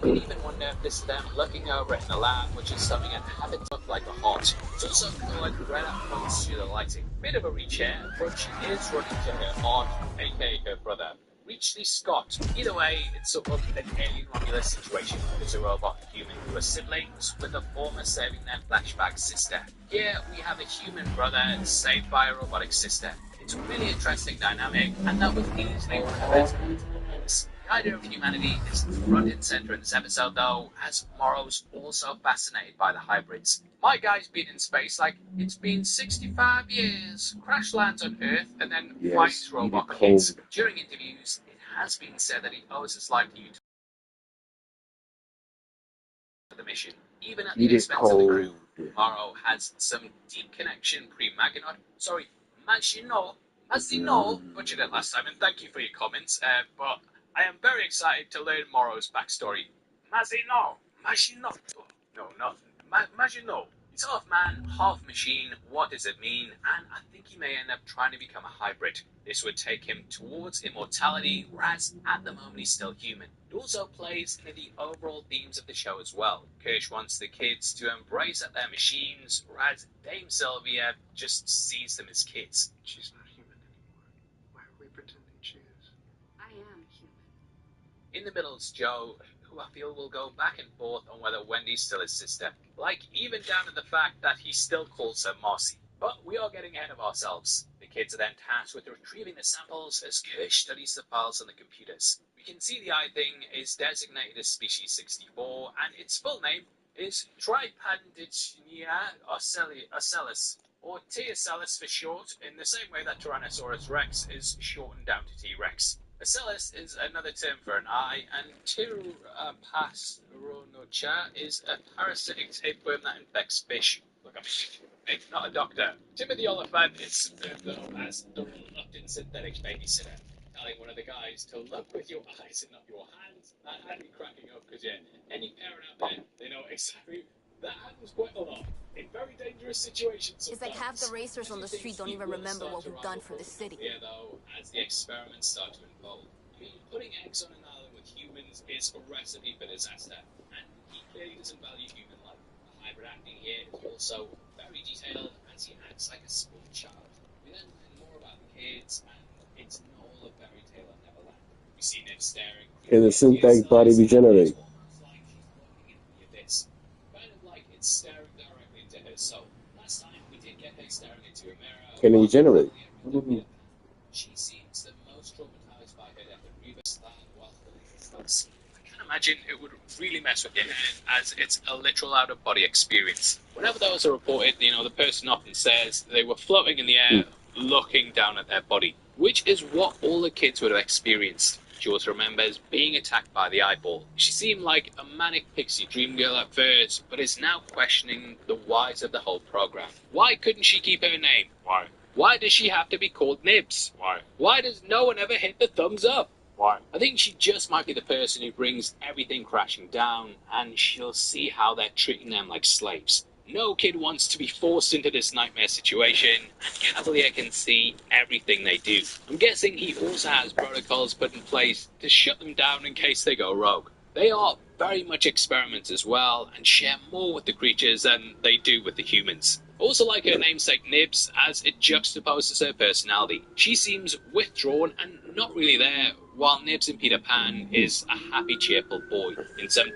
can even wonder if this is them looking over it in the lab, which is something that happens to look like a heart. It's also coloured red at points to the lighting. Bit of a reach here, but she is running to her aunt, aka her brother, Reachley Scott. Either way, it's sort of an alien Romulus situation with a robot and human who are siblings, with the former saving their flashback sister. Here we have a human brother saved by a robotic sister. It's a really interesting dynamic, and that was easily one of the best moments. The idea of humanity is front and center in this episode, though, as Morrow's also fascinated by the hybrids. My guy's been in space like it's been 65 years, crash lands on Earth, and then fights robot kids. During interviews, it has been said that he owes his life to you to the mission, even at the expense of the crew. Morrow has some deep connection pre-Maginot. Sorry, Maginot, butchered it last time, and thank you for your comments, but I am very excited to learn Morrow's backstory. Maginot. No, not Maginot. He's half man, half machine. What does it mean? And I think he may end up trying to become a hybrid. This would take him towards immortality, whereas at the moment he's still human. It also plays into the overall themes of the show as well. Kirsch wants the kids to embrace that they're machines, whereas Dame Sylvia just sees them as kids. She's not human anymore. Why are we pretending she is? I am human. In the middle is Joe, who I feel will go back and forth on whether Wendy's still his sister. Like, even down to the fact that he still calls her Marcy. But we are getting ahead of ourselves. The kids are then tasked with retrieving the samples as Kirsch studies the files on the computers. We can see the eye thing is designated as species 64, and its full name is Tripandicnia ocellus, or T-ocellus for short, in the same way that Tyrannosaurus rex is shortened down to T-rex. Ocellus is another term for an eye, and Pteropasronocha is a parasitic tapeworm that infects fish. Look, I'm not a doctor. Timothy Oliphant is known as the reluctant synthetic babysitter, telling one of the guys to look with your eyes and not your hands. That had me cracking up because, yeah, any parent out there, they know exactly that happens quite a lot in very dangerous situations. It's like half the racers on the street don't even remember what we've done for the city. Yeah, though, as the experiments start to unfold. I mean, putting eggs on an island with humans is a recipe for disaster, and he clearly doesn't value human life. The hybrid acting here is also very detailed, as he acts like a small child. We then learn more about the kids, and it's not all a fairy tale at Neverland. We see Nib staring. Can the synthetic body regenerate? Staring directly into her soul. Last time we did get her staring into a mirror. Can it regenerate? She seems the most traumatized by her death in Reba's land while holding her. I can imagine it would really mess with your head, as it's a literal out-of-body experience. Whenever those are reported, the person often says they were floating in the air, looking down at their body, which is what all the kids would have experienced. She also remembers being attacked by the eyeball. She seemed like a manic pixie dream girl at first, but is now questioning the whys of the whole program. Why couldn't she keep her name? Why? Why does she have to be called Nibs? Why? Why does no one ever hit the thumbs up? Why? I think she just might be the person who brings everything crashing down, and she'll see how they're treating them like slaves. No kid wants to be forced into this nightmare situation, and Cavalier can see everything they do. I'm guessing he also has protocols put in place to shut them down in case they go rogue. They are very much experiments as well, and share more with the creatures than they do with the humans. Also like her namesake Nibs, as it juxtaposes her personality. She seems withdrawn and not really there, while Nibs in Peter Pan is a happy, cheerful boy. In some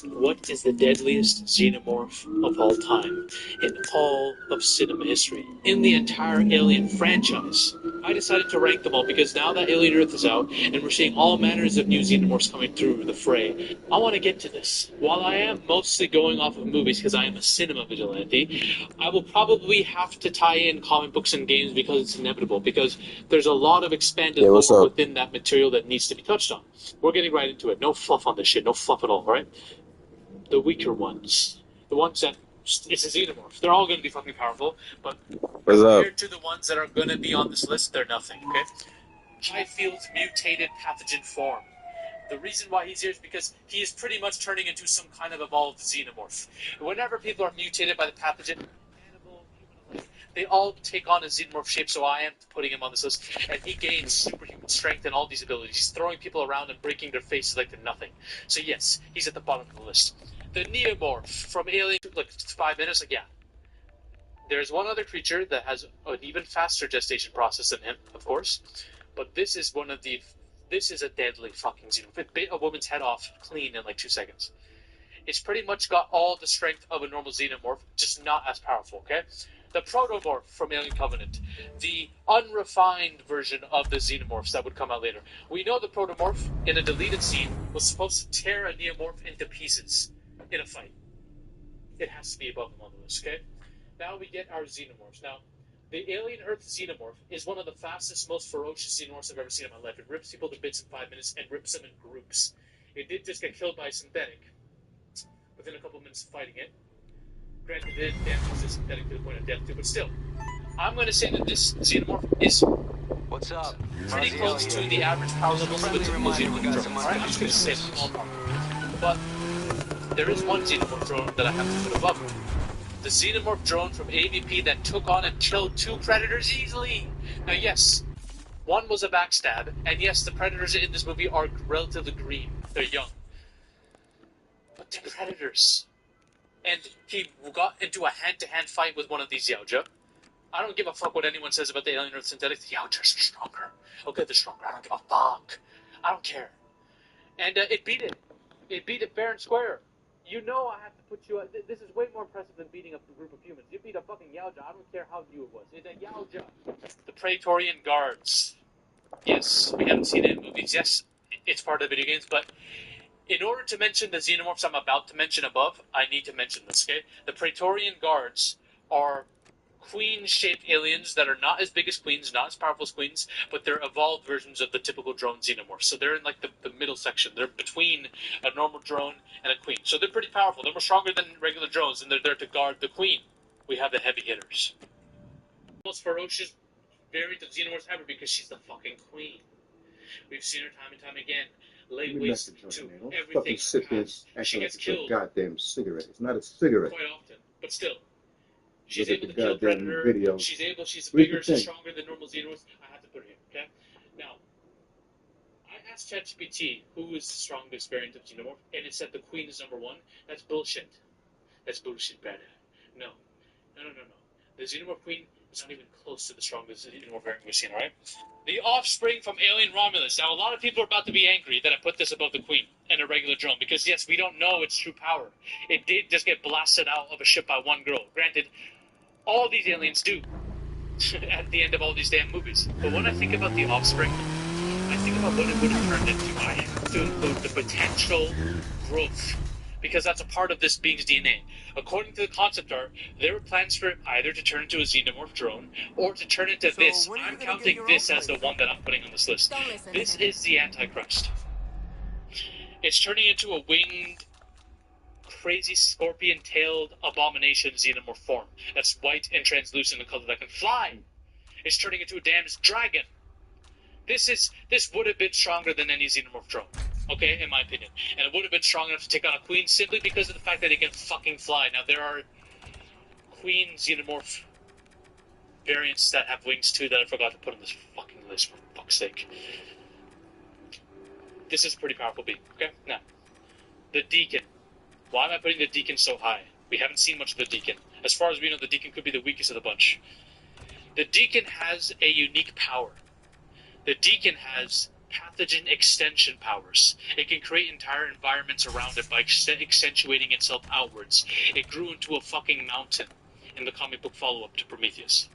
What is the deadliest xenomorph of all time in all of cinema history? In the entire Alien franchise. I decided to rank them all because now that Alien Earth is out and we're seeing all manners of new xenomorphs coming through the fray, I want to get to this. While I am mostly going off of movies because I am a cinema vigilante, I will probably have to tie in comic books and games because it's inevitable, because there's a lot of expanded lore within that material that needs to be touched on. We're getting right into it. No fluff on this shit. No fluff at all, alright? The weaker ones. The ones that it's a xenomorph. They're all going to be fucking powerful, but compared to the ones that are going to be on this list, they're nothing, okay? Highfield's mutated pathogen form. The reason why he's here is because he is pretty much turning into some kind of evolved xenomorph. Whenever people are mutated by the pathogen, animal, human alike, They all take on a xenomorph shape, so I am putting him on this list. And he gains superhuman strength and all these abilities. He's throwing people around and breaking their faces like they're nothing. So yes, he's at the bottom of the list. The Neomorph from Alien, like 5 minutes, like yeah. There's one other creature that has an even faster gestation process than him, of course. But this is a deadly fucking xenomorph. It bit a woman's head off clean in like 2 seconds. It's pretty much got all the strength of a normal xenomorph, just not as powerful, okay? The Protomorph from Alien Covenant, the unrefined version of the xenomorphs that would come out later. We know the Protomorph, in a deleted scene, was supposed to tear a Neomorph into pieces in a fight. It has to be above him on the list, okay? Now we get our xenomorphs. Now, the Alien Earth Xenomorph is one of the fastest, most ferocious xenomorphs I've ever seen in my life. It rips people to bits in 5 minutes and rips them in groups. It did just get killed by a synthetic within a couple minutes of fighting it. Granted, it damages the synthetic to the point of death too, but still. I'm going to say that this xenomorph is What's up? pretty close to the average power levels of a typical xenomorph drone. Alright, I'm just going to say it all power. But there is one xenomorph drone that I have to put above it. The xenomorph drone from AVP that took on and killed 2 predators easily. Now, yes, one was a backstab, and yes, the predators in this movie are relatively green. They're young. But they're predators. And he got into a hand-to-hand fight with one of these Yaoja. I don't give a fuck what anyone says about the Alien Earth synthetics. The Yaojas are stronger. Okay, they're stronger. I don't give a fuck. I don't care. And it beat it. It beat it fair and square. You know I have to put you... This is way more impressive than beating a group of humans. You beat a fucking Yaoja. I don't care how new it was. It's a Yaoja. The Praetorian Guards. Yes, we haven't seen it in movies. Yes, it's part of the video games, but... in order to mention the xenomorphs I'm about to mention above, I need to mention this, okay? The Praetorian Guards are queen-shaped aliens that are not as big as queens, not as powerful as queens, but they're evolved versions of the typical drone xenomorphs. So they're in like the middle section. They're between a normal drone and a queen. So they're pretty powerful. They're more stronger than regular drones, and they're there to guard the queen. We have the heavy hitters. The most ferocious variant of xenomorphs ever because she's the fucking queen. We've seen her time and time again. Lay waste to everything. She gets killed. Goddamn cigarette. It's not a cigarette. Quite often, but still. She's able to kill Predator. Video. She's bigger, she's stronger than normal xenomorphs. I have to put her here, okay? Now, I asked ChatGPT who is the strongest variant of xenomorph, and it said the queen is number 1. That's bullshit. That's bullshit, brother. No. The xenomorph queen is not even close to the strongest xenomorph variant we've seen, alright? The offspring from Alien Romulus. Now, a lot of people are about to be angry that I put this above the queen and a regular drone, because yes, we don't know its true power. It did just get blasted out of a ship by one girl. Granted, all these aliens do at the end of all these damn movies. But when I think about the offspring, I think about what it would have turned into. I have to include the potential growth, because that's a part of this being's DNA. According to the concept art, there were plans for it either to turn into a xenomorph drone or to turn into this. I'm counting this as the one that I'm putting on this list. This is the Antichrist. It's turning into a winged, crazy scorpion-tailed abomination xenomorph form that's white and translucent in color that can fly. It's turning into a damn dragon. This would have been stronger than any xenomorph drone, okay, in my opinion. And it would have been strong enough to take on a queen simply because of the fact that it can fucking fly. Now, there are queen xenomorph variants that have wings too that I forgot to put on this fucking list, for fuck's sake. This is a pretty powerful being, okay? Now, the Deacon. Why am I putting the Deacon so high? We haven't seen much of the Deacon. As far as we know, the Deacon could be the weakest of the bunch. The Deacon has a unique power. The Deacon has pathogen extension powers. It can create entire environments around it by accentuating itself outwards. It grew into a fucking mountain in the comic book follow-up to Prometheus.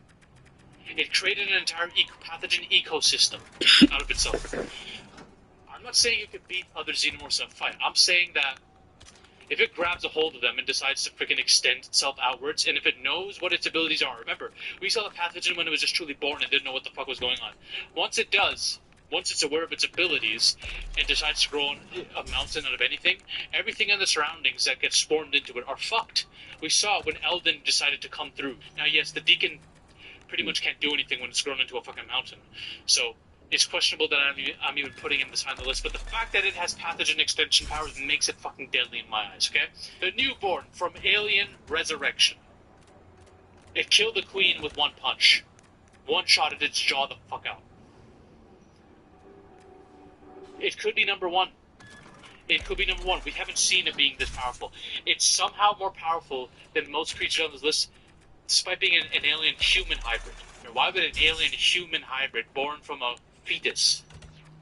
It created an entire pathogen ecosystem out of itself. I'm not saying it could beat other xenomorphs in a fight. I'm saying that if it grabs a hold of them and decides to freaking extend itself outwards, and if it knows what its abilities are, remember, we saw the pathogen when it was just truly born and didn't know what the fuck was going on. Once it does, once it's aware of its abilities and decides to grow a mountain out of anything, everything in the surroundings that gets swarmed into it are fucked. We saw it when Eldon decided to come through. Now, yes, the Deacon pretty much can't do anything when it's grown into a fucking mountain. So it's questionable that I'm even putting in this high on the list, but the fact that it has pathogen extension powers makes it fucking deadly in my eyes, okay? The Newborn from Alien Resurrection. It killed the queen with one punch. One shot at its jaw the fuck out. It could be number one. It could be number one. We haven't seen it being this powerful. It's somehow more powerful than most creatures on this list, despite being an alien-human hybrid. Why would an alien-human hybrid born from a fetus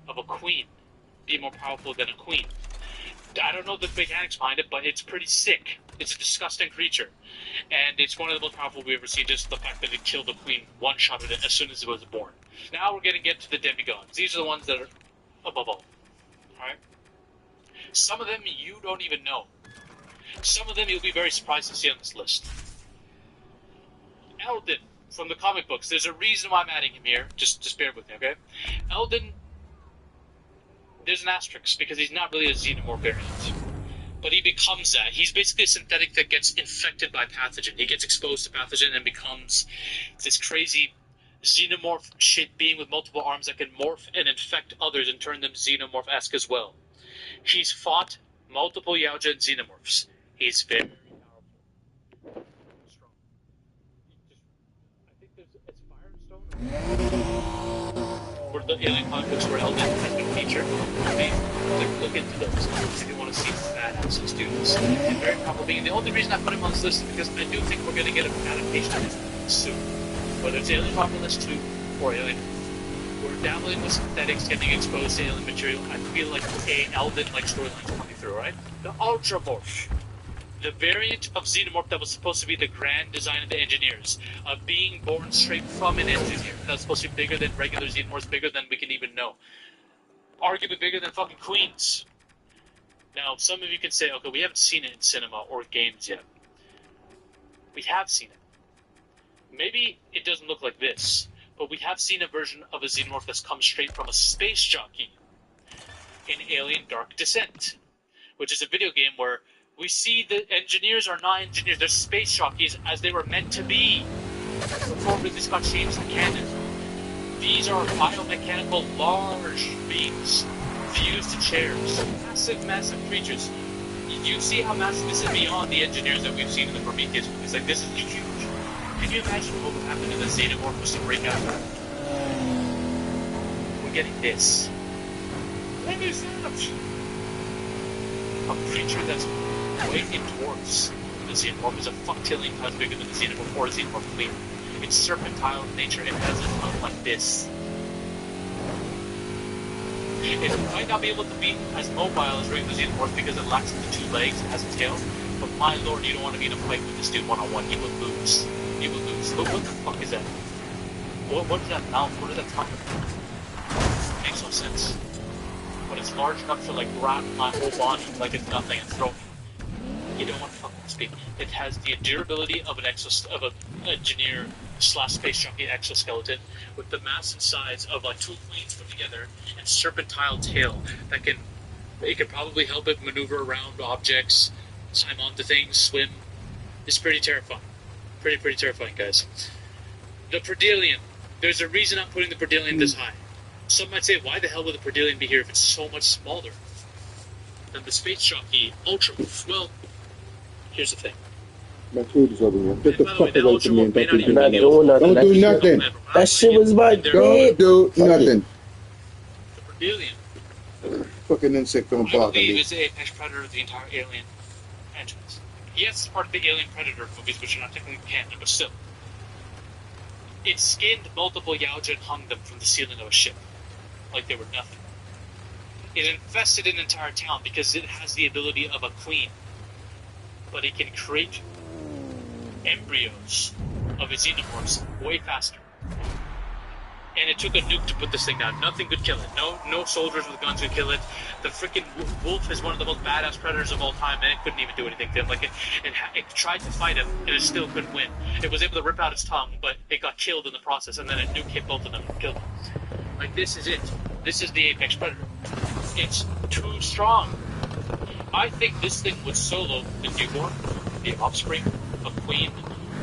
of a queen be more powerful than a queen? I don't know the mechanics behind it, but it's pretty sick. It's a disgusting creature. And it's one of the most powerful we've ever seen, just the fact that it killed the queen, one-shot at it as soon as it was born. Now we're going to get to the demigods. These are the ones that are above all. Alright? Some of them you don't even know. Some of them you'll be very surprised to see on this list. Eldon, from the comic books. There's a reason why I'm adding him here. Just bear with me, okay? Eldon, there's an asterisk, because he's not really a xenomorph variant. But he becomes that. He's basically a synthetic that gets infected by pathogen. He gets exposed to pathogen and becomes this crazy xenomorph shit being with multiple arms that can morph and infect others and turn them xenomorph-esque as well. He's fought multiple Yaoja xenomorphs. He's very powerful. Strong. I think it's Firestone or the alien comic books where Eldon has been featured. Look into those if you want to see badass students. And very probably, and the only reason I put him on this list is because I do think we're going to get an adaptation of it soon. Whether it's Alien Populous 2 or Alien, we're dabbling with synthetics, getting exposed to alien material. I feel like a Eldon-like storyline's coming through, right? The Ultramorph. The variant of Xenomorph that was supposed to be the grand design of the engineers, of being born straight from an engineer that was supposed to be bigger than regular Xenomorphs, bigger than we can even know. Arguably bigger than fucking Queens. Now, some of you can say, okay, we haven't seen it in cinema or games yet. We have seen it. Maybe it doesn't look like this, but we have seen a version of a Xenomorph that's come straight from a space jockey in Alien Dark Descent, which is a video game where we see the engineers are not engineers, they're space jockeys as they were meant to be before Ridley Scott changed the canon. These are biomechanical large beings fused to chairs. Massive, massive creatures. You see how massive this is beyond the engineers that we've seen in the Prometheus movies. Like, this is huge. Can you imagine what would happen if the Xenomorph was to break out? We're getting this. What is that? A creature that's way in dwarfs. The Xenomorph is a fucktillion times bigger than the Xenomorph or a Xenomorph queen. It's serpentine in nature. It has a tongue like this. It might not be able to be as mobile as regular Xenomorph because it lacks the two legs and has a tail. But my lord, you don't want to be in a fight with this dude one-on-one. He will lose. He will lose. Look, what the fuck is that? What is that mouth? What is that tongue? It makes no sense. But it's large enough to, like, grab my whole body like it's nothing and throw me. You don't want to fucking speak. It has the durability of an engineer / space jockey exoskeleton with the mass and size of like two queens put together and serpentine tail that can probably help it maneuver around objects, climb onto things, swim. It's pretty terrifying. Pretty terrifying, guys. The Perdelian. There's a reason I'm putting the Perdelian this high. Some might say, why the hell would the Perdelian be here if it's so much smaller than the space jockey Ultramorph? Well, here's the thing. My food is over here. Get the fuck away from me and don't do Not nothing. doing nothing. Don't do nothing. That shit was my Don't do nothing. The Perdelian, Fucking insect don't I bother believe, me. is the apex predator of the entire Alien franchise. Yes, it's part of the Alien Predator movies, which are not technically canon, but still. It skinned multiple Yaoja and hung them from the ceiling of a ship, like they were nothing. It infested an entire town because it has the ability of a queen, but it can create embryos of its xenomorphs way faster. And it took a nuke to put this thing down. Nothing could kill it. No soldiers with guns could kill it. The freaking wolf is one of the most badass predators of all time, and it couldn't even do anything to him. Like, it tried to fight him, and it still couldn't win. It was able to rip out its tongue, but it got killed in the process, and then a nuke hit both of them and killed them. Like, this is it. This is the apex predator. It's too strong. I think this thing would solo the newborn, the offspring, a queen,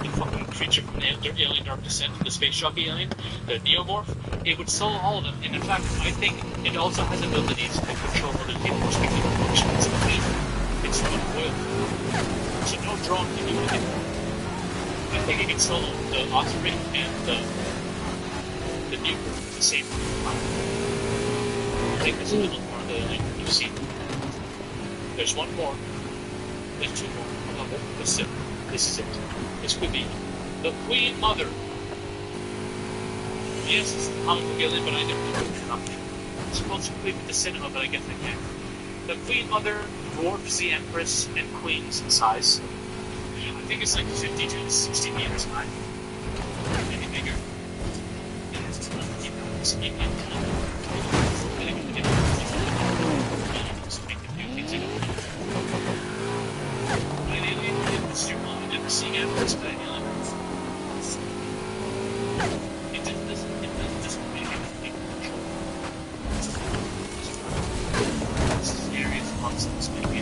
the fucking creature from Alien Dark Descent, the space jockey alien, the neomorph. It would solo all of them, and in fact, I think it also has abilities to control other xenomorphs because of functions of the It's not oil, so no drone can do anything. I think it can solo the Oxford and the nuke at the same time. I think that's a little more than you've seen. There's one more. There's two more. Okay, this is it. This is it. This could be the Queen Mother. Yes, it's a comic book alien, but I never looked it up. I'm supposed to complete with the cinema, but I guess I can't. The Queen Mother dwarfs the Empress and Queens in size. I think it's like 52 to 60 meters high. Maybe bigger. It has to keep this in time. An alien is your mom, never seeing Empress by an alien. It doesn't just make anything control. This is areas of concepts maybe.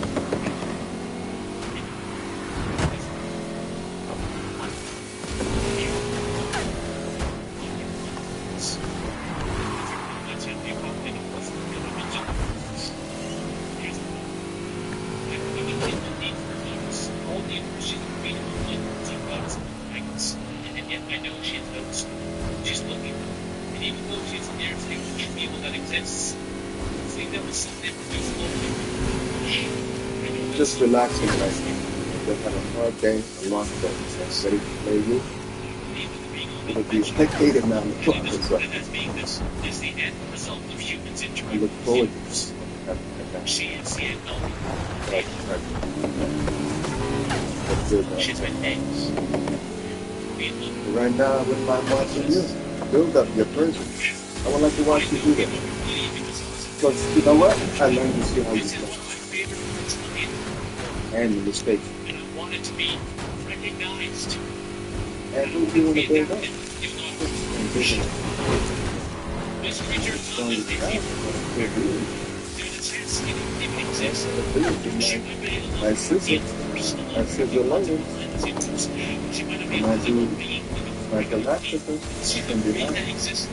Just relaxing right now. They've had a hard day, a long day. So ready to play you. It'll be spectated now in the clock. That's right. Is the end result of humans I interacting look with forward to humans. this. She is the end all. That's good, man. She's been eggs. Right now, I wouldn't mind watching you. Build up your person. I would like to watch you do that. Because, you know what? I learned to see how you play. And the mistakes. And I want it to be recognized. And who do you want to build up? This creature is not living people. There's a chance it even exists. My sister. My sister London. She might have been And I do a being. my galacticus. She I can can be bring that mine. exists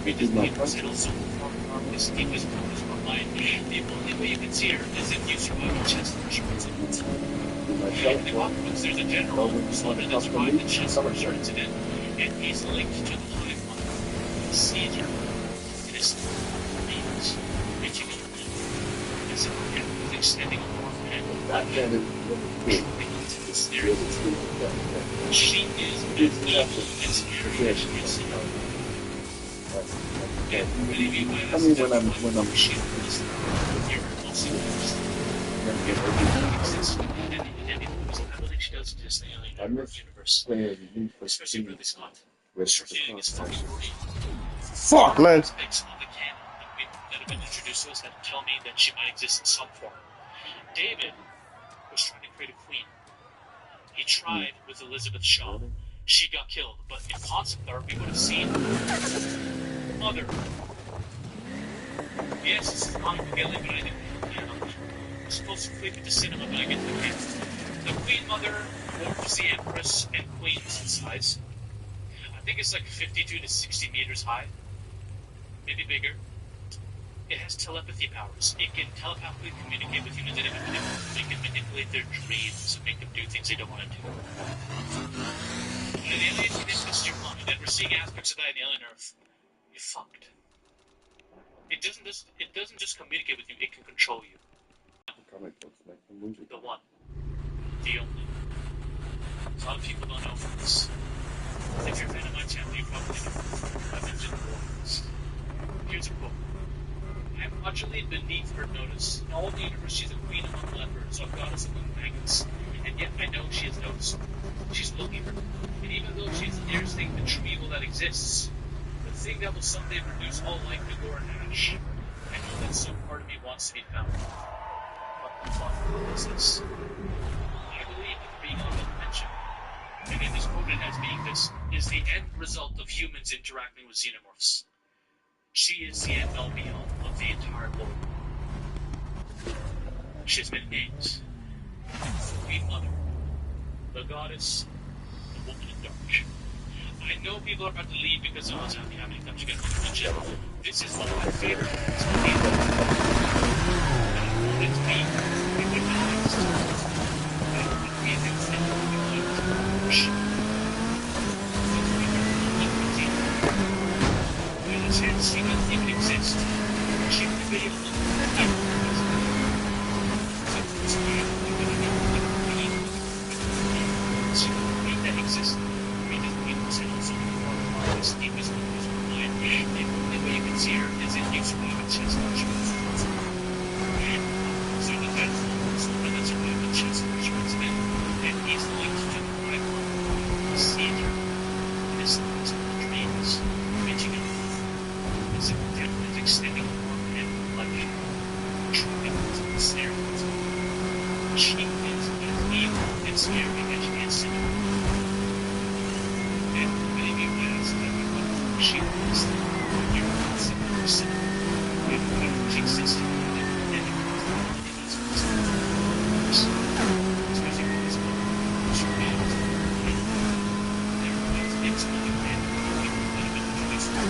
It is my country. and also form this deepest purpose of our mind. The only way you can see her is if you survive a chest insurance incident. Do my In the self-work. comics, there's a general who's one that survived the chest insurance incident, and he's linked to the hive mind. He sees her. It is beings reaching out to him. As if her hand is extending a warm hand. That man is good. Into this Really area. true. Yeah. She is as evil and scary as you can see her. And really be my I mean, when I'm she is your also exists in any movies. I don't think she does exist in the I alien miss universe. playing Need for Especially Speed Ridley Scott. with Her the feeling is fucking great. Fuck, man. Aspects of the canon that have been introduced to us that tell me that she might exist in some form. David was trying to create a queen. He tried with Elizabeth Shaw. She got killed, but in concept art we would have seen Mother. Yes, this is comic book alien, but I didn't. I'm supposed to click at the cinema, but I get the hint. The Queen Mother dwarfs the Empress and Queens in size. I think it's like 52 to 60 meters high, maybe bigger. It has telepathy powers. It can telepathically communicate with humans and it can manipulate their dreams and make them do things they don't want to do. And an alien can infest your mind, and we're seeing aspects of that in Alien Earth. You're fucked. It doesn't just communicate with you, it can control you. Comic books make the movie. The one. The only. A lot of people don't know this. If you're a fan of my channel, you probably know. I mentioned Warriors. Here's a quote. I am utterly beneath her notice. In all the universe, she's a queen among lepers, a goddess among maggots. And yet I know she has noticed. She's looking for me. And even though she's the nearest thing to true evil that exists, the thing that will someday reduce all life to gore and ash, I know that some part of me wants to be found. What the fuck is this? I believe that the being of the dimension, and it is quoted as being this, is the end result of humans interacting with xenomorphs. She is the end all be all of the entire world. She has many names. The Queen Mother, the Goddess, the Woman in Dark. I know people are about to leave because of what's happening. How many times you guys want to mention? This is one of my favorite things. And I want it to be recognized. And we do think She is as evil and scary as she is cynical. And many of you ask everyone who she is. You're not cynical. And whatever she exists in, and it comes out in these words. Especially when it's not she is. Everybody's intimately and people that have been introduced to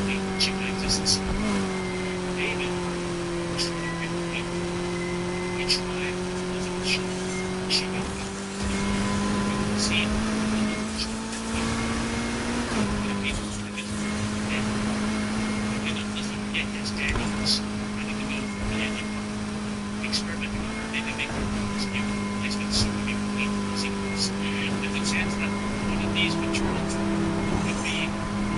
the chicken existence. David was trying to pick people. He tried to live in the show. She got it. See it. But if people try to get and they don't listen, get his Daniels ready to go for canyon experimenting on her, maybe make her new replacement super mutant sequence. And the chance that one of these materials could be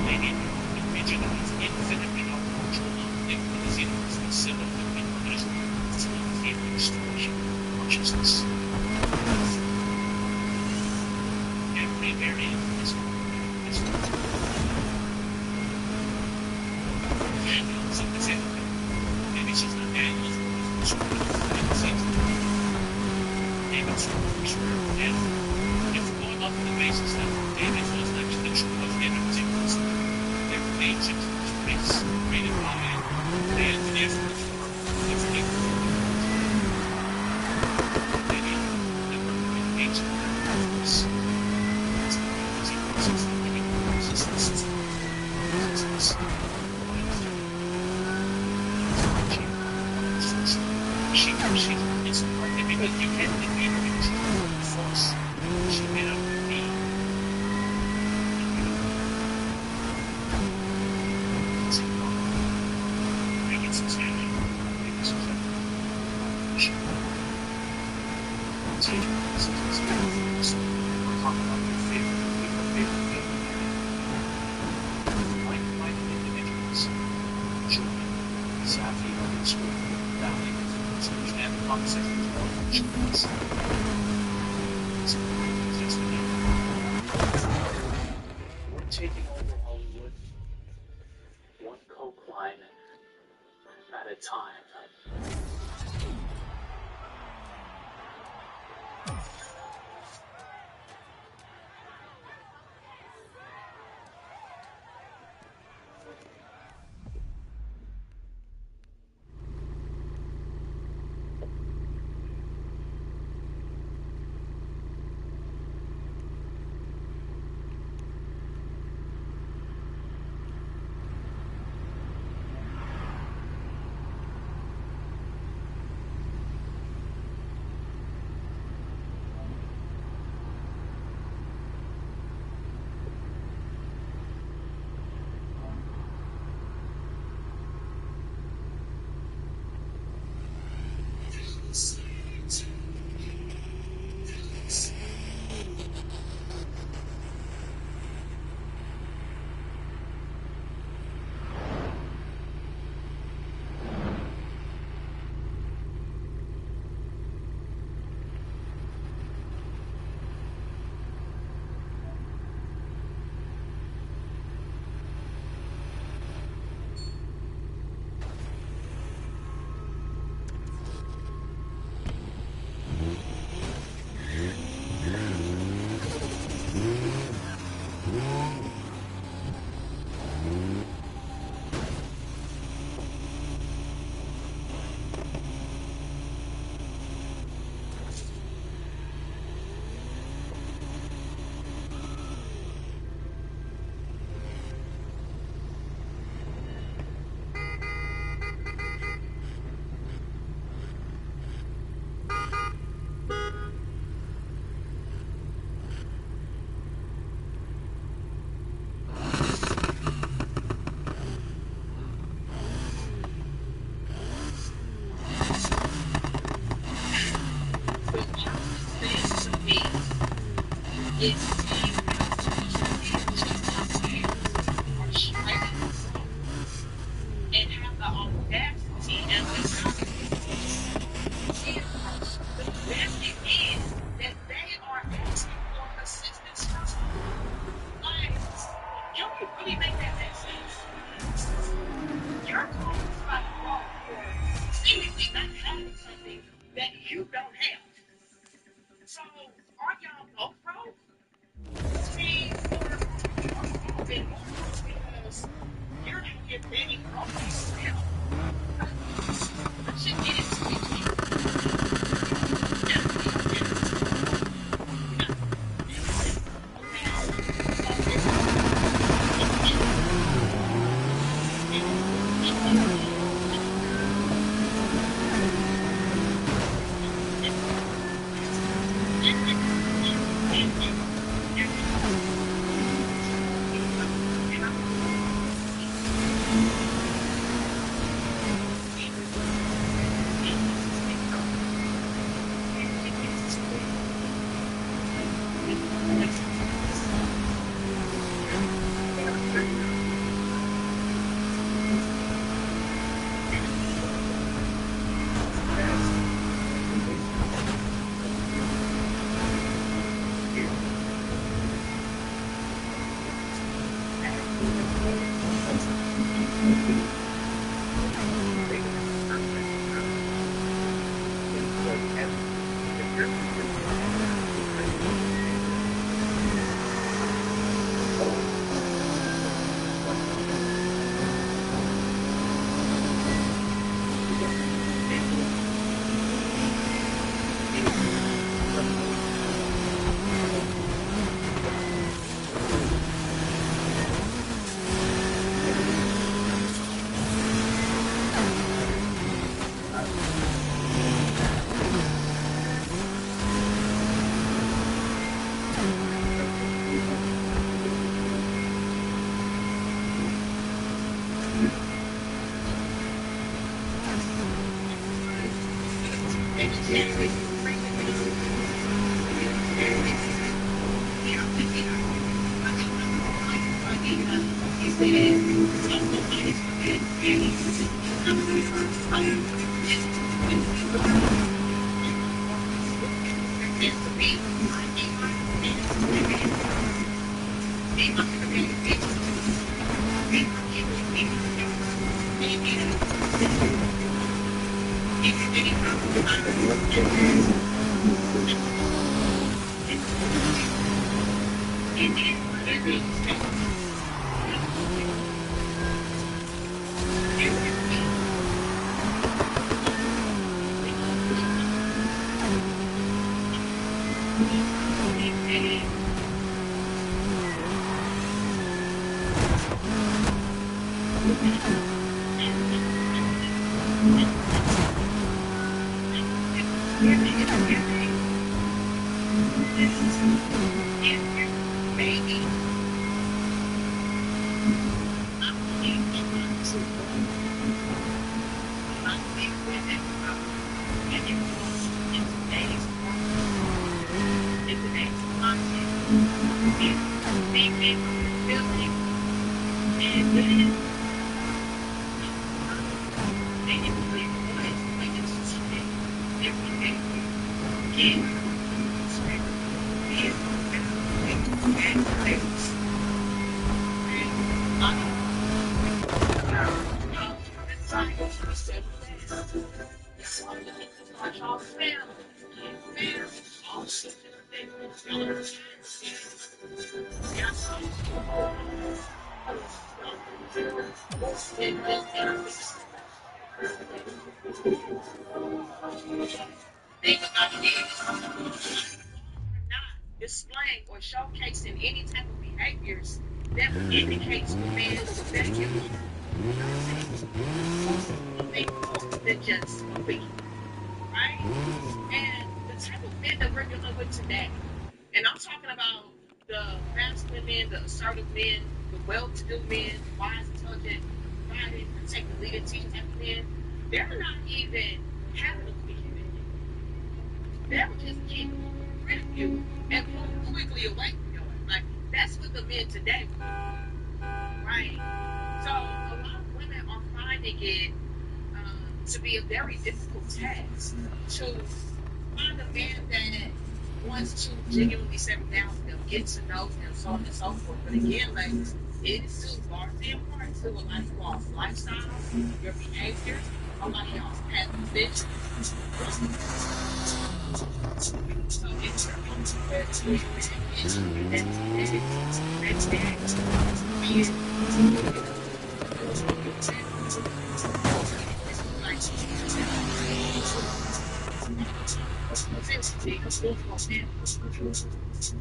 maybe the region that is infinitely out of control if one is either a symbol of the organism, it's a little distortion of consciousness. Every variant is maybe she's not Daniels, but David's and if we're going off of the basis that David was actually the true of individuals, they're ancient race created by the engineers for different maybe they were ancient race. It's partly because you can't defeat her because she's the force. She may not be. Make it substantial. Make it substantial. So we're talking about your favorite like-minded individuals, children, savvy, school, family, and the conversation is more than children. We're taking over Hollywood, one coke line at a time. Seemingly not having something that you don't have. Displaying or showcasing any type of behaviors that would indicate to a man that you something more than just weak, right? And the type of men that we're dealing with today, and I'm talking about the masculine men, the assertive men, the well-to-do men, the wise, intelligent, providing, protecting, leading, teaching type of men, they're not even having a quick they're just getting rid of you and move quickly away from you. Like, that's what the men today want, right? So a lot of women are finding it to be a very difficult task to find a man that wants to genuinely settle down with them, get to know them, so on and so forth. But again, ladies, it is still largely in part to a lot of y'all's lifestyles, your behaviors, a lot of y'all's past positions. So it's where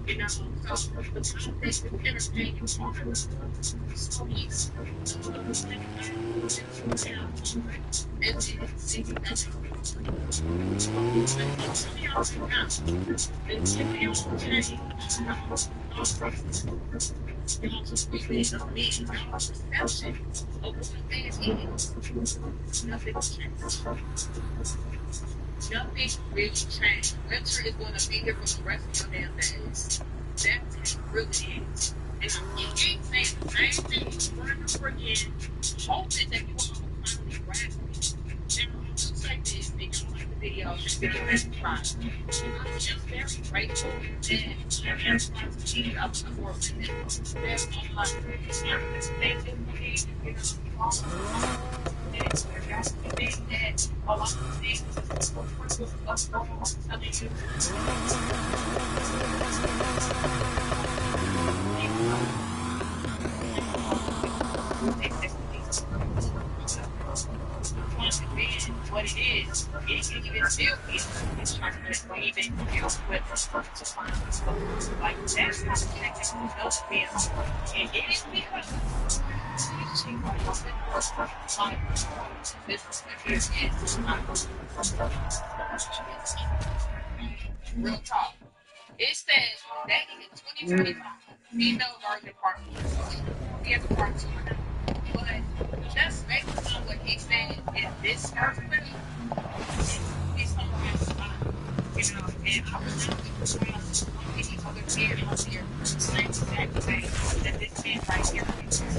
you know, so the context of entertaining your partner is so easy. And see, that's how we until you change y'all's opinion of me, y'all's perception of what a man is, nothing will change. Nothing really changed. Winter is going to be here for the rest of your damn days. That's how it really is. And I keep saying the same thing over and over again, hoping that you all will finally grasp it. Now, I will say this, and y'all like the video, just video has tried. I'm just very grateful that I am trying to keep up for women that are like, things that we, you know, That's the thing that a lot of things us girls telling you. What it is, it can even still be it's trying to even deal with like that's not the thing that does feel. And it is because real talk. It says that in 2025, female version part one. So we have the part two now. But just based on what he said in this first clip, it's something that's fine. You know, and I was not surprised how many other men out there the same exact way that this man right here is.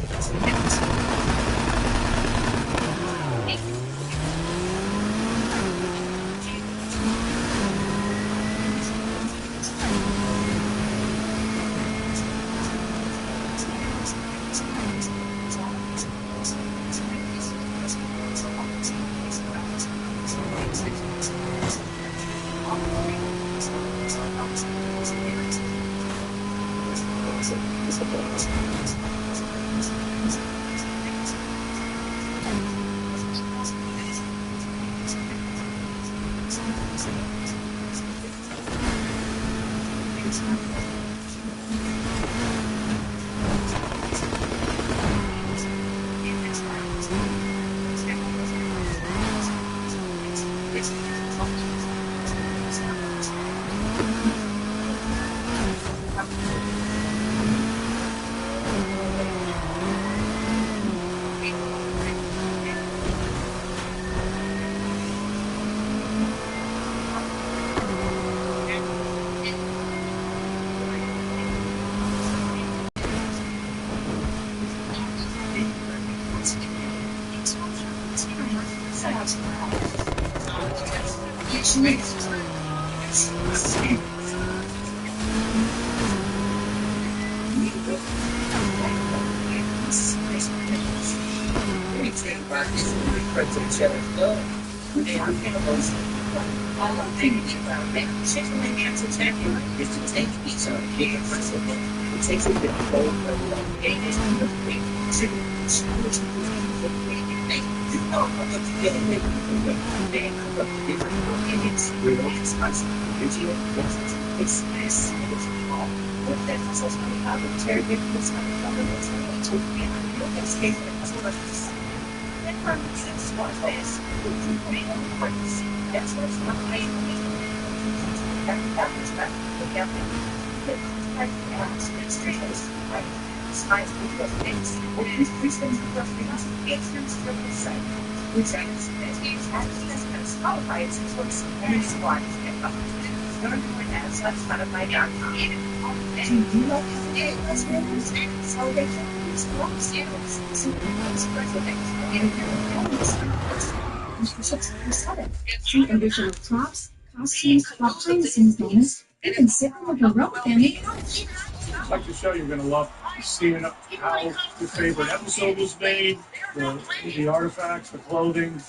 I'd like to show you, you're going to love seeing how your favorite episode was made, the artifacts, the clothing.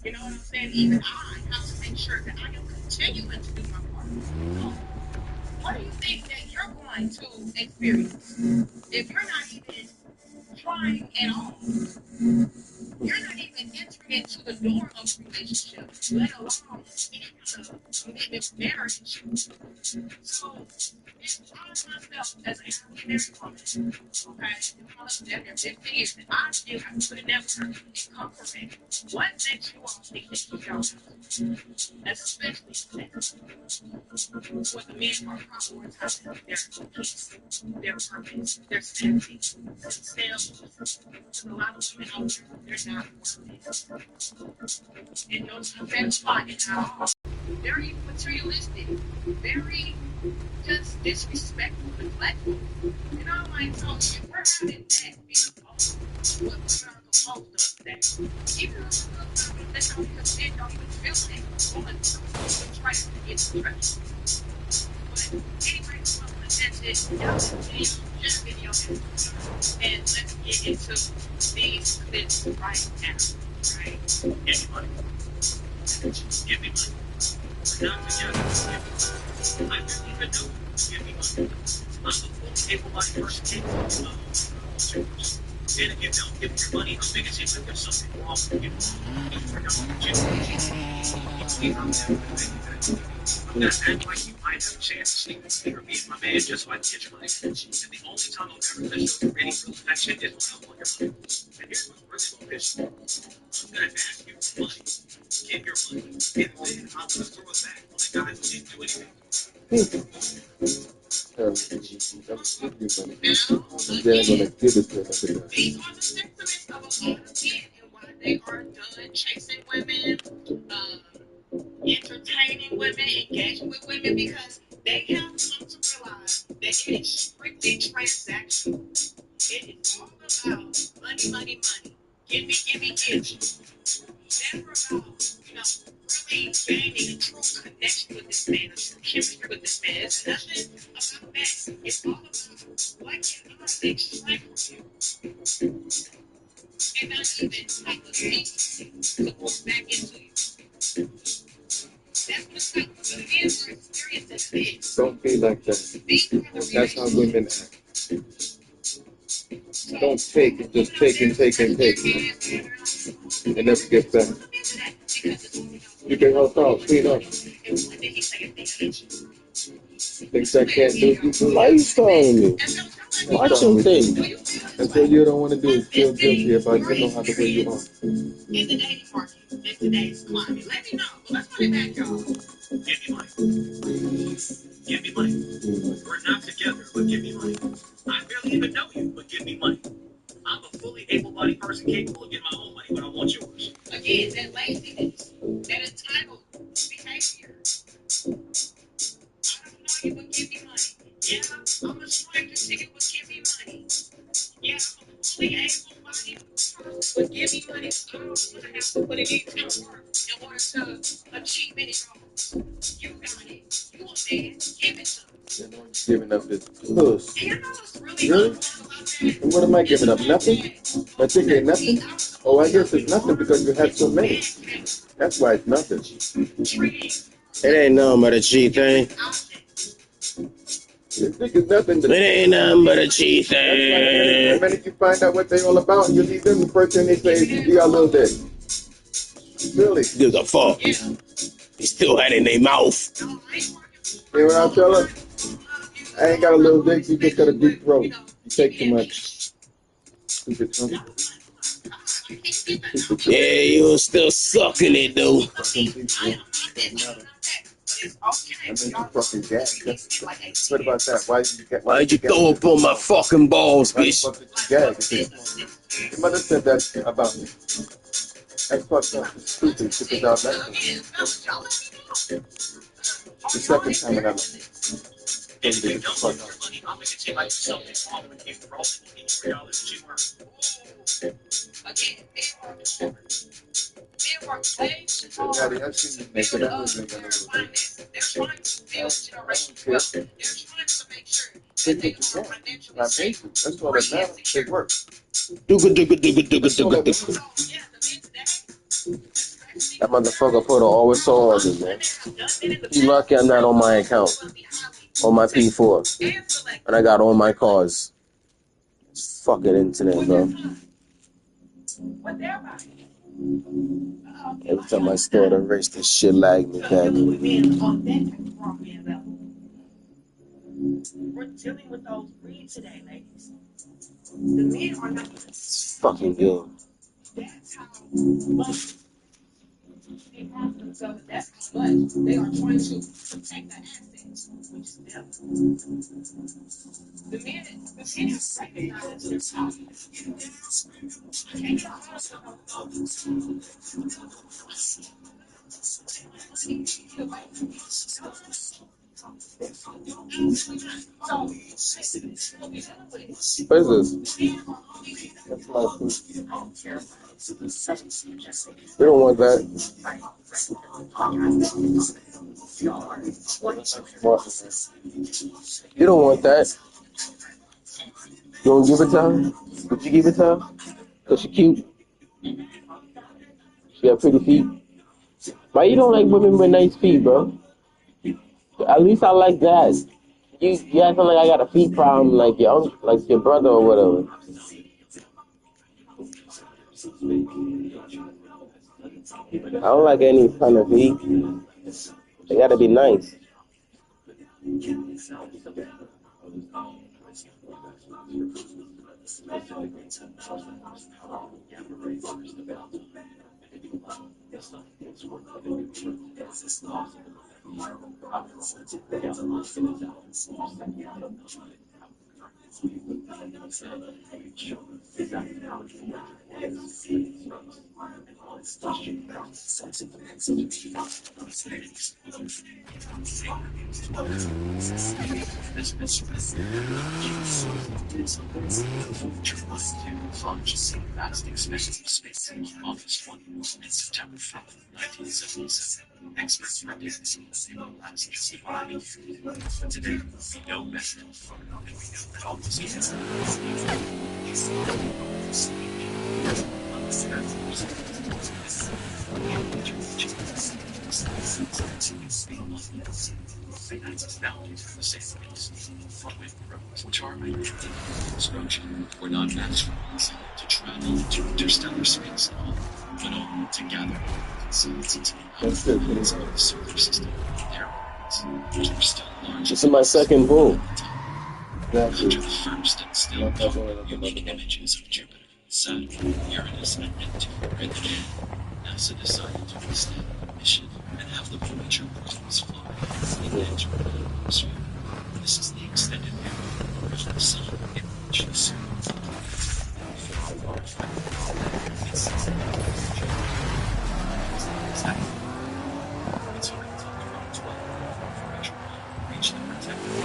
You know what I'm saying? Even I have to make sure that I am continuing to do my part. So, what do you think that you're going to experience if you're not even trying at all? You're not even entering into the door of a relationship, let alone into commitment marriage. So, if I myself, as a married woman, okay, if I was there 15 years, and I still have to put in that work and come for me, what makes you all think that you don't? Especially when the men are prioritizing their peace, their purpose, their sanity, themselves. Because a lot of women out there, they're not worth it. And no satisfied at all. Very materialistic, very just disrespectful, neglectful. You know, like, so if we're having that be the most, what we are composed of that. Even though that's how because men don't even feel that. Women try to get stressed. But anyway, that's it. share the video and let's get into these clips right now. Right? Give me money. Give me money. We're not together. Give me money. I don't even know. Give me money. I'm a full able-bodied person capable of my own. And if you don't give me your money, I'll make it seem like there's something wrong with you. I'm gonna act like you might have a chance to sleep or be my man just so I can get your money. And the only time I'll ever show you any real affection is when I want your money. And here's what's really gonna piss you off. I'm gonna ask you for money. Give your money. And then I'm gonna throw it back on the guy who didn't do anything. I'm gonna give you money. And then I'm gonna give it to another guy. These are the sentiments of a lot of men and why they are done chasing women, entertaining women, engaging with women, because they have come to realize that it is strictly transactional. It is all about money, money, money. Give me, give me, give me. Never about, really gaining a true connection with this man, a true chemistry with this man. It's nothing about that. It's all about what can I extract from you and not even like a seat to pour back into you. That's what's like. So again, we're experiencing this. Don't be like that. That's how women act. Don't take it, just take and take and take. And never get back. You can help out, clean up. Things I can't do. Why you stalling me? Watch your thing. That's what you don't want to do is feel guilty about you know how the way you are. In the dating market, in today's climate, let me know. Let's run it back, y'all. Give me money. Give me money. We're not together, but give me money. I barely even know you, but give me money. I'm a fully able-bodied person capable of getting my own money, but I want yours. Again, that laziness, that entitled behavior. I don't know you, but give me money. Yeah, I'm a stranger to you, but give me money. Yeah, I'm a fully able-bodied person, but give me money. I don't want to have to put in any kind of work in order to achieve any goals. You got it. You a man. Give it to me. You know, giving up this puss. And you know what's really Really? And what am I giving up? Nothing? I think ain't nothing? Oh, I guess it's nothing because you had so many. That's why it's nothing. It ain't nothing but a G thing. You think it's nothing to It ain't nothing but a G That's why thing. the minute you find out what they all about, you leave them the first thing they say is, you got a little dick. Really? Gives a fuck. He still had it in their mouth. You know what I'm telling? I ain't got a little dick, you just got a deep throat. You take too much. Stupid something. Yeah, you was still sucking it though. I mean, you fucking gag. What about that? Why'd you throw up on my fucking balls, Why the bitch? fuck did you gag? Your mother said that about me. That's fucked up. It's stupid. Shit is out there. The second time I got And if you don't want your money, I'll make it seem like something wrong with you for all the $3 that you were. Again, they work way too hard. Daddy, I've seen you make it out. They're trying to build generational wealth. They're trying to make sure that they are financially safe. That's all that matters. They work. Dooga dooga dooga dooga dooga dooga. So, yeah, the men today, That motherfucker put always so on me, man. He lucky I'm not on my account. On my P4. And I got all my cars. It's fucking internet, bro. Every time I start to race, this shit lag me back. we're dealing with those breeds today, ladies. The men are not It's fucking good. that's how much they have themselves. That's how much they are trying to protect the assets, which is them. The men recognize themselves. What is this? That's my food. We don't want that. You don't want that. don't give it to her? Would you give it to her? Cause she cute. She got pretty feet. Why you don't like women with nice feet, bro? At least I like that. You acting like I got a feet problem, like your brother or whatever. I don't like any kind of feet. They gotta be nice. We're not astronauts to travel into interstellar space at all, but only to gather insights into the elements of the solar system. Their worlds, which were still large. This is my second bull. After the first and still unique images of Jupiter, Saturn, Uranus, and Neptune were in the can, NASA decided to extend the mission and have the Voyager probes fly and enter the atmosphere. This is the extended view of the Sun in which the Sun it's only until 2012 Voyager 1 reached the protected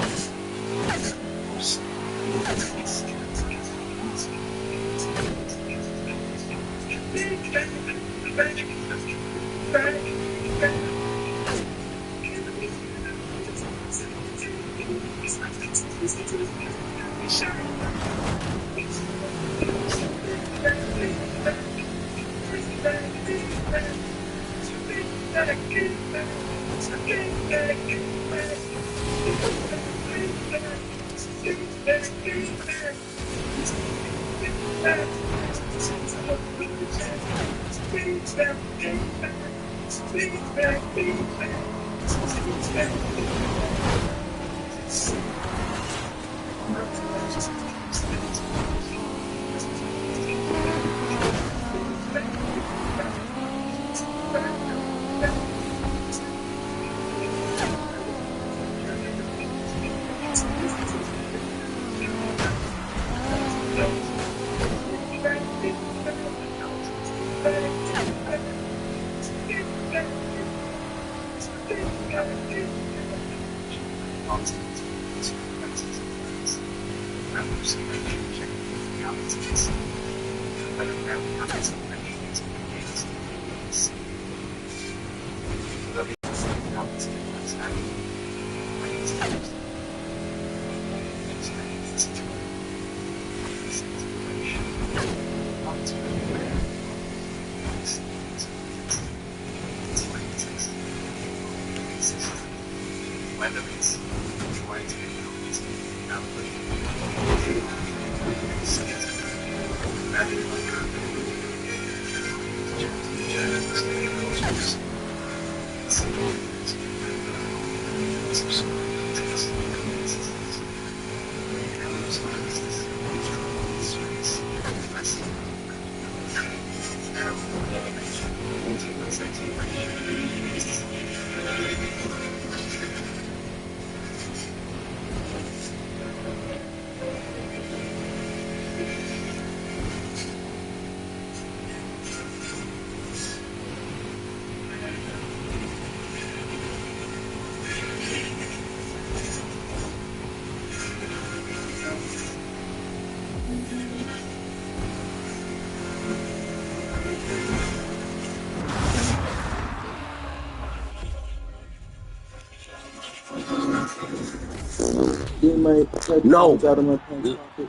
Get my No. out of my pants pocket.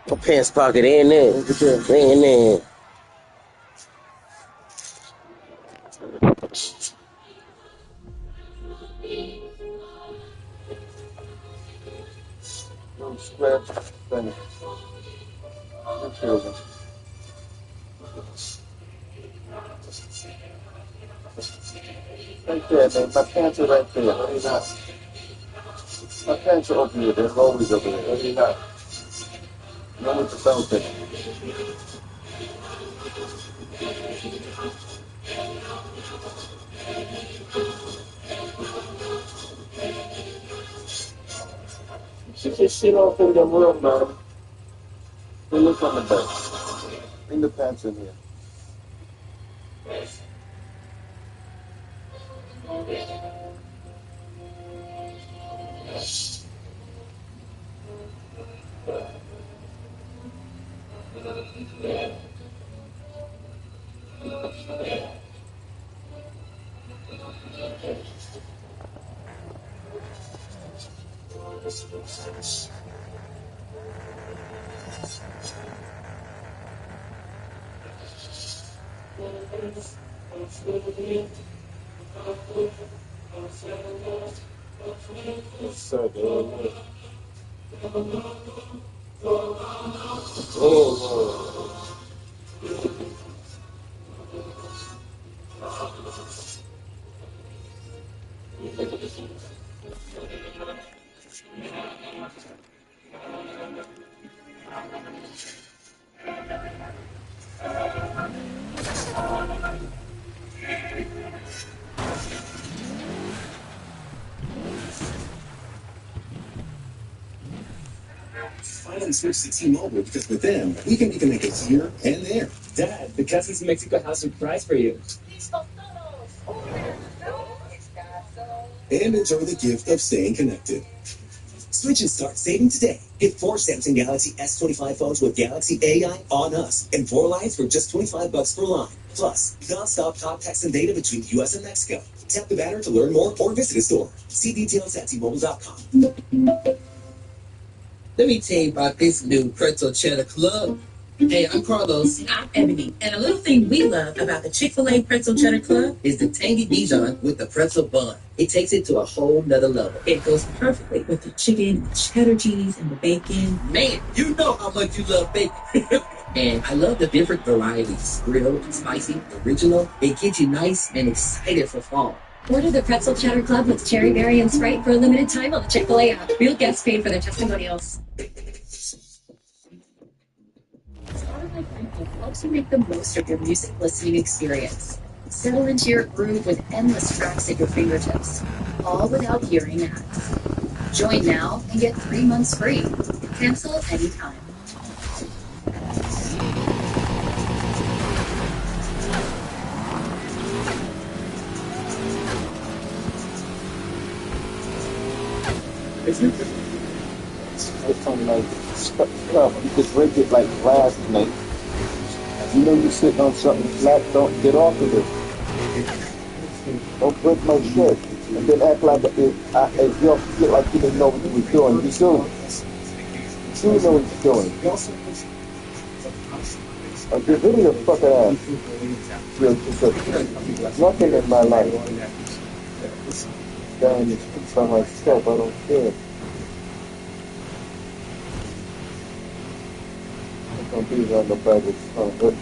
My pants pocket in there. Look at that. In there. No scratch thing. Good children. Right there, man. My pants are right there. No, they're not. My pants are over here. They're always over there. No, they're not. No with the belt in. She just sit off in the room, man. They look on the bed. Bring the pants in here. So, oh, Finally switched to T-Mobile because with them, we can even make it here and there. Dad, the Cousins Mexico has a surprise for you. And enjoy the gift of staying connected. Switch and start saving today. Get 4 Samsung Galaxy S25 phones with Galaxy AI on us, and 4 lines for just $25 per line. Plus, non-stop talk, text, and data between US and Mexico. Tap the banner to learn more or visit a store. See details at T-Mobile.com. Let me tell you about this new pretzel cheddar club. Hey, I'm Carlos. I'm Ebony. And a little thing we love about the Chick-fil-A Pretzel Cheddar Club Is the tangy Bichon with the pretzel bun. It takes it to a whole nother level. it goes perfectly with the chicken, the cheddar cheese, and the bacon. Man, you know how much you love bacon. And I love the different varieties. Grilled, spicy, original. It gets you nice and excited for fall. Order the Pretzel Cheddar Club with cherry berry and Sprite for a limited time on the Chick-fil-A app. Real guests paid for their testimonials. Spotify Thankful helps you make the most of your music listening experience. Settle into your groove with endless tracks at your fingertips, all without hearing ads. Join now and get 3 months free. Cancel anytime. it's something like stuff. You could break it like glass, mate. You know you're sitting on something flat, don't get off of it. Don't break my shit. And then act like if you don't feel like you didn't know what you were doing. You do. You know what you're doing. Get rid of your fucking ass. There's nothing in my life. Damn, by myself, I don't care. I'm gonna be on the private phone.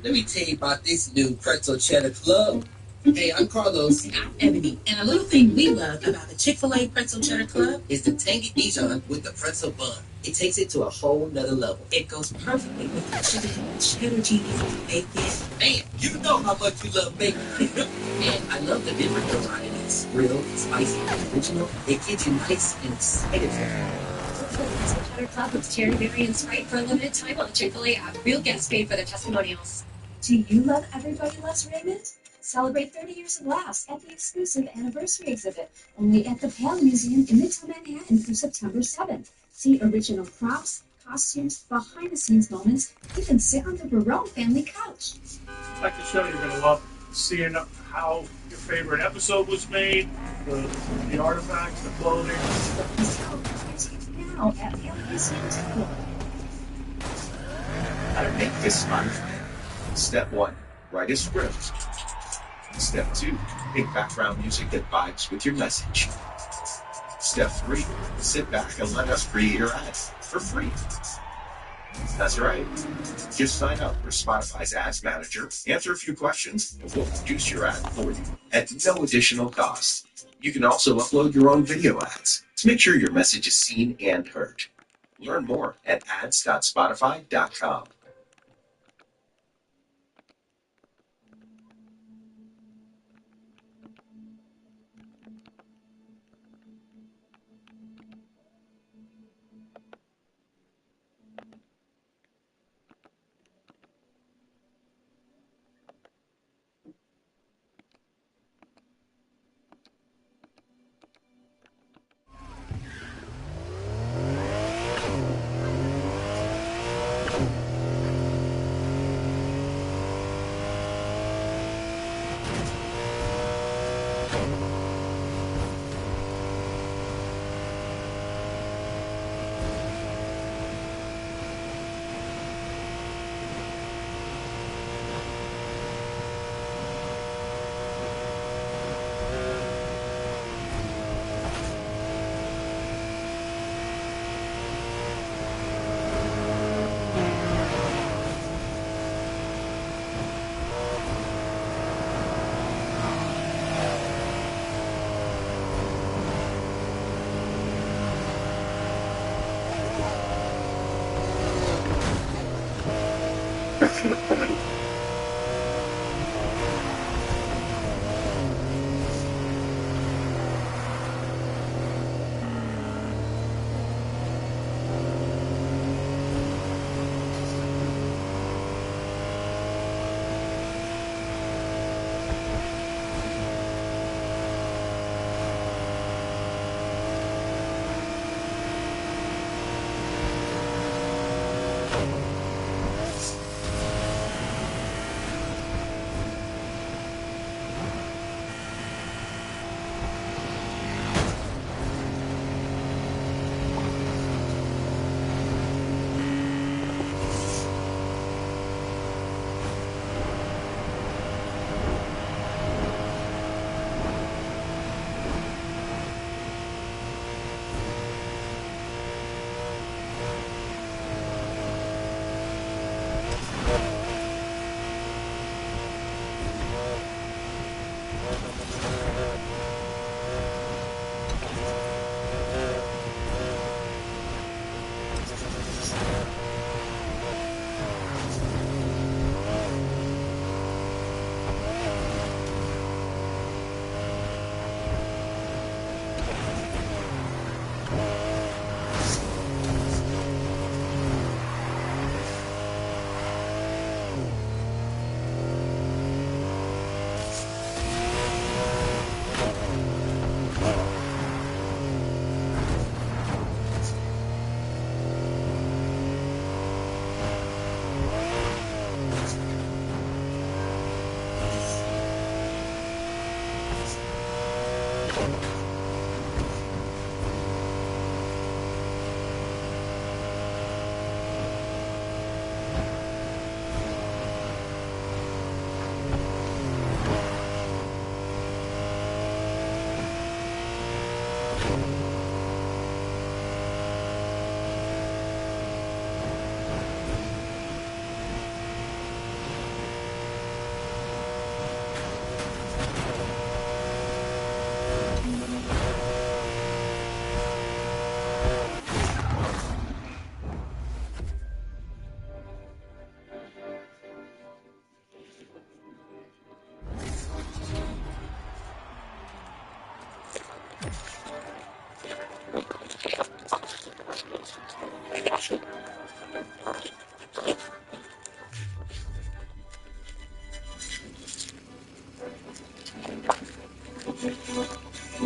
Let me tell you about this new pretzel cheddar club. Hey, I'm Carlos. I'm Ebony. And a little thing we love about the Chick-fil-A Pretzel Cheddar Club is the tangy Dijon with the pretzel bun. It takes it to a whole nother level. It goes perfectly with the chicken, cheddar cheese, bacon. Man, you know how much you love bacon. And I love the different varieties. Grilled, spicy, original. It gets you nice and excited for it. Pretzel Cheddar Club with cherry berry and Sprite for a limited time on the Chick-fil-A app. Real guests paid for their testimonials. Do you love Everybody Loves Raymond? Celebrate 30 years of laughs at the exclusive anniversary exhibit, only at the Pale Museum in Midtown Manhattan through September 7th. See original props, costumes, behind-the-scenes moments, even sit on the Barone family couch. I'd like to show you, you're going to love seeing how your favorite episode was made, the artifacts, the clothing. So, now at Pale Museum's floor. How to make this smart. Step 1, write a script. Step 2, make background music that vibes with your message. Step 3, sit back and let us create your ad for free. That's right. Just sign up for Spotify's Ads Manager, answer a few questions, and we'll produce your ad for you at no additional cost. You can also upload your own video ads to make sure your message is seen and heard. Learn more at ads.spotify.com.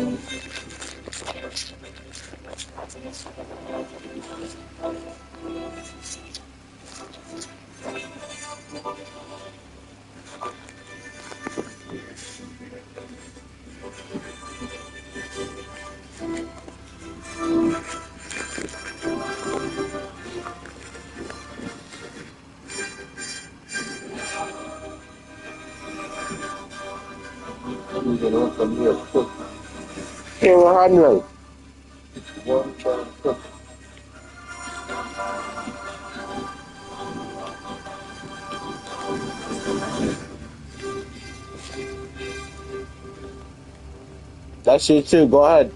You know, from here, cook. Here, 100. One time cook. That's you too. Go ahead.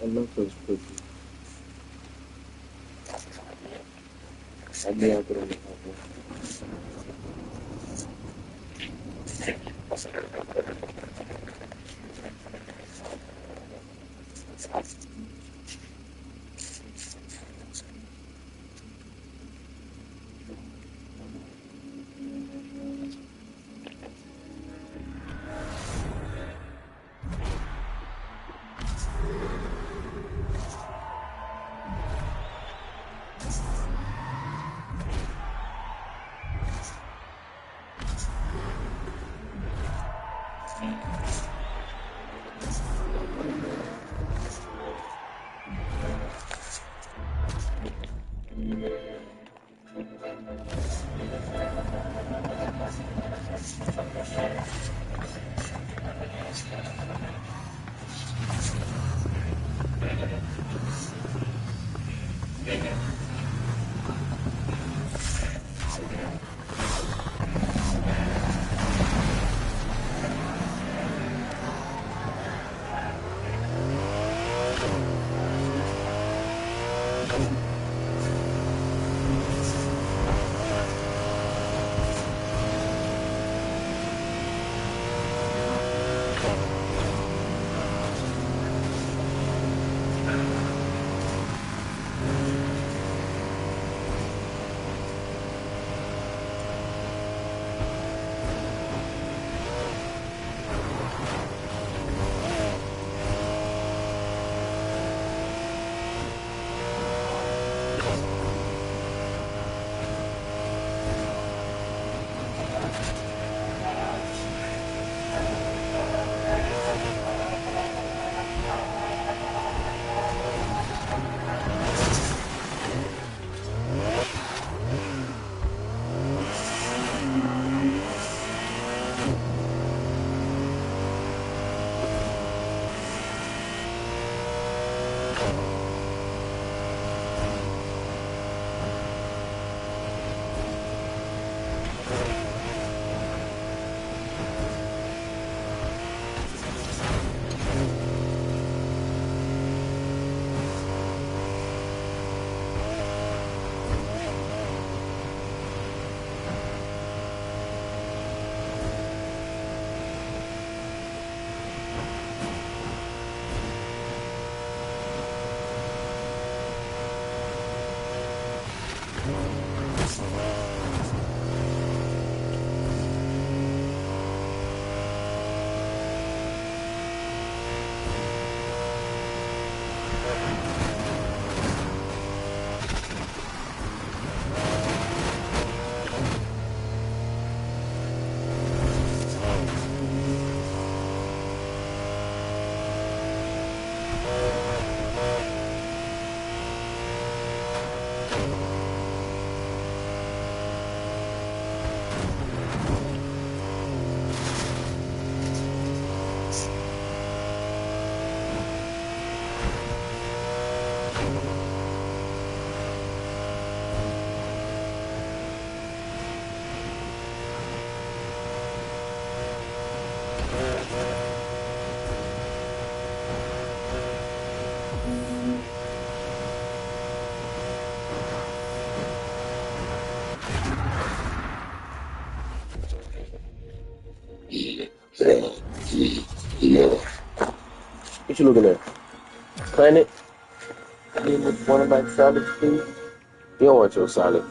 I love those cookies. I may have it on the hot What you looking at? Planet? Give me one of my salads, please. You don't want your salad.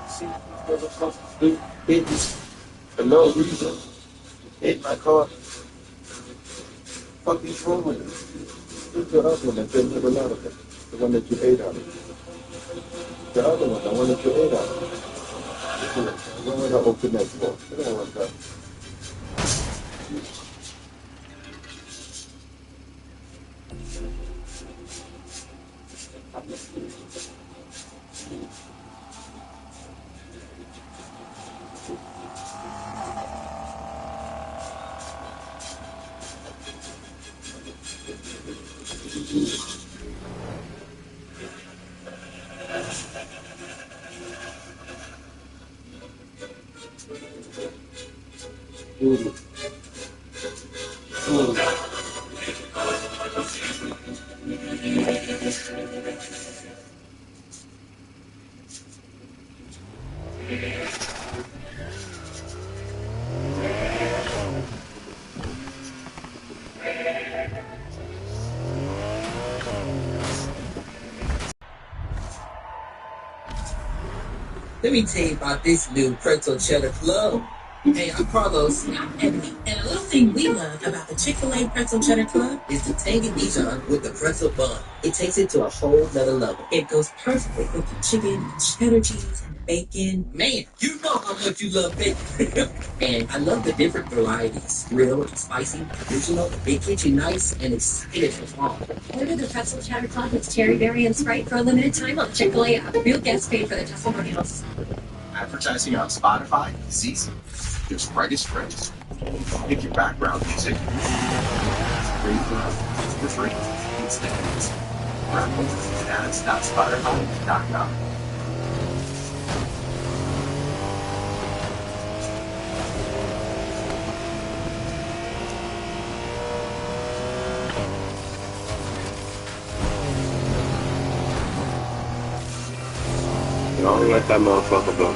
See, motherfuckers do hit me for no reason. Hit my car. Fuck is wrong with it? Who's the other one that didn't have a lot of it? The one that you ate out of. The other one, the one that you ate out of. What would I open that for? I don't want that. Ooh. Ooh. Let me tell you about this new pretzel cheddar club. Hey, I'm Carlos. I'm Ebony. And a little thing we love about the Chick-fil-A Pretzel Cheddar Club is the tangy Dijon with the pretzel bun. It takes it to a whole nother level. It goes perfectly with the chicken, cheddar cheese, and bacon. Man, you know how much you love bacon. And I love the different varieties. Grilled, spicy, original. They get you nice and excited for fall. Order the Pretzel Cheddar Club with cherry berry and Sprite for a limited time on the Chick-fil-A app. Real guests pay for the testimonials. Advertising on Spotify is easy. Just write a script. Pick your background music. Free for free. Instead, ads.spotify.com. Don't let that motherfucker go.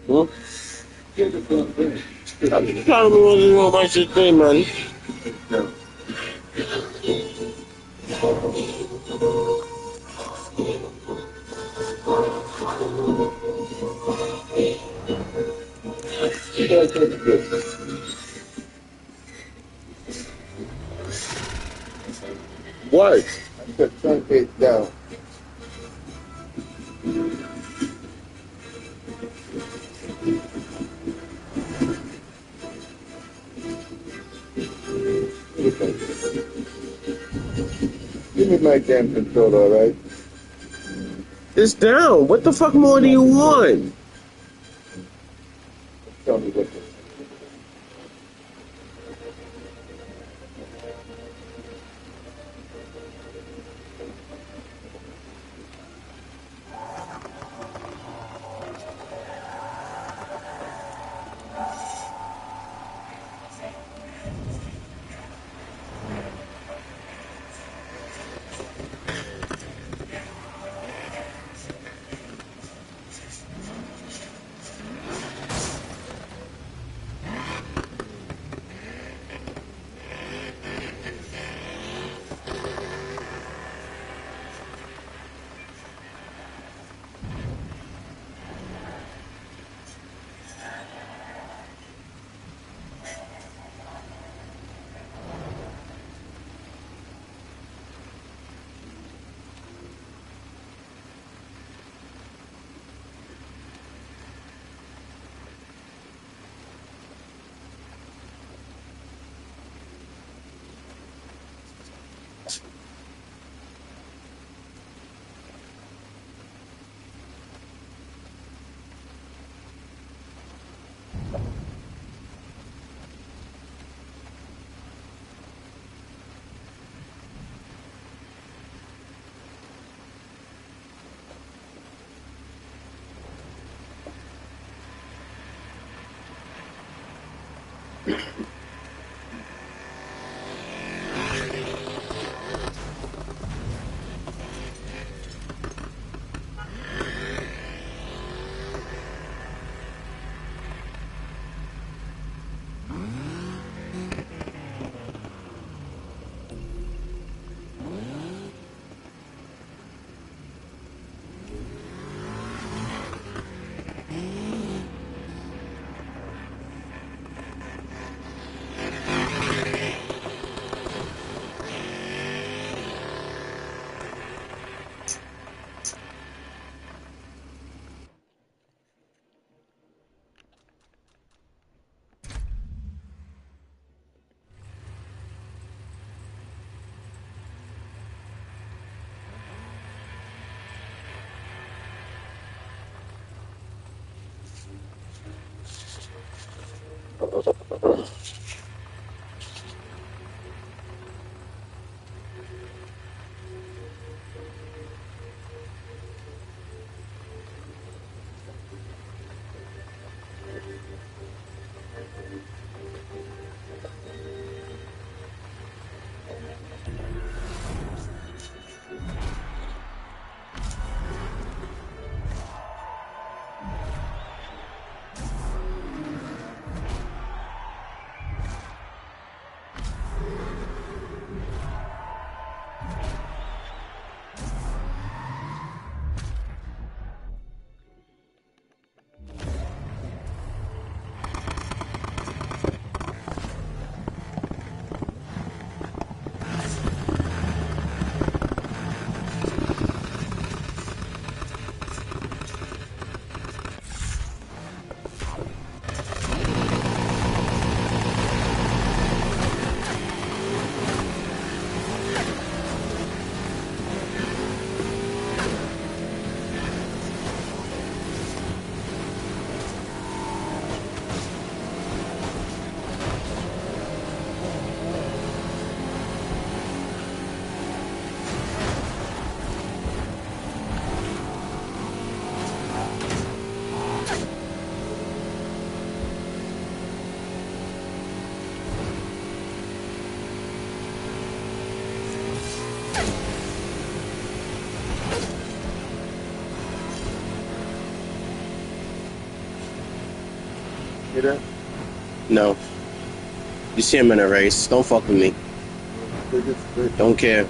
Hmm? I'm trying to remember what you want my shit say, man. No. What? I said turn page down. Give me my damn controller, alright? It's down. What the fuck more do you want? Tell me what to. Hear that? No. You see him in a race. Don't fuck with me. Don't care.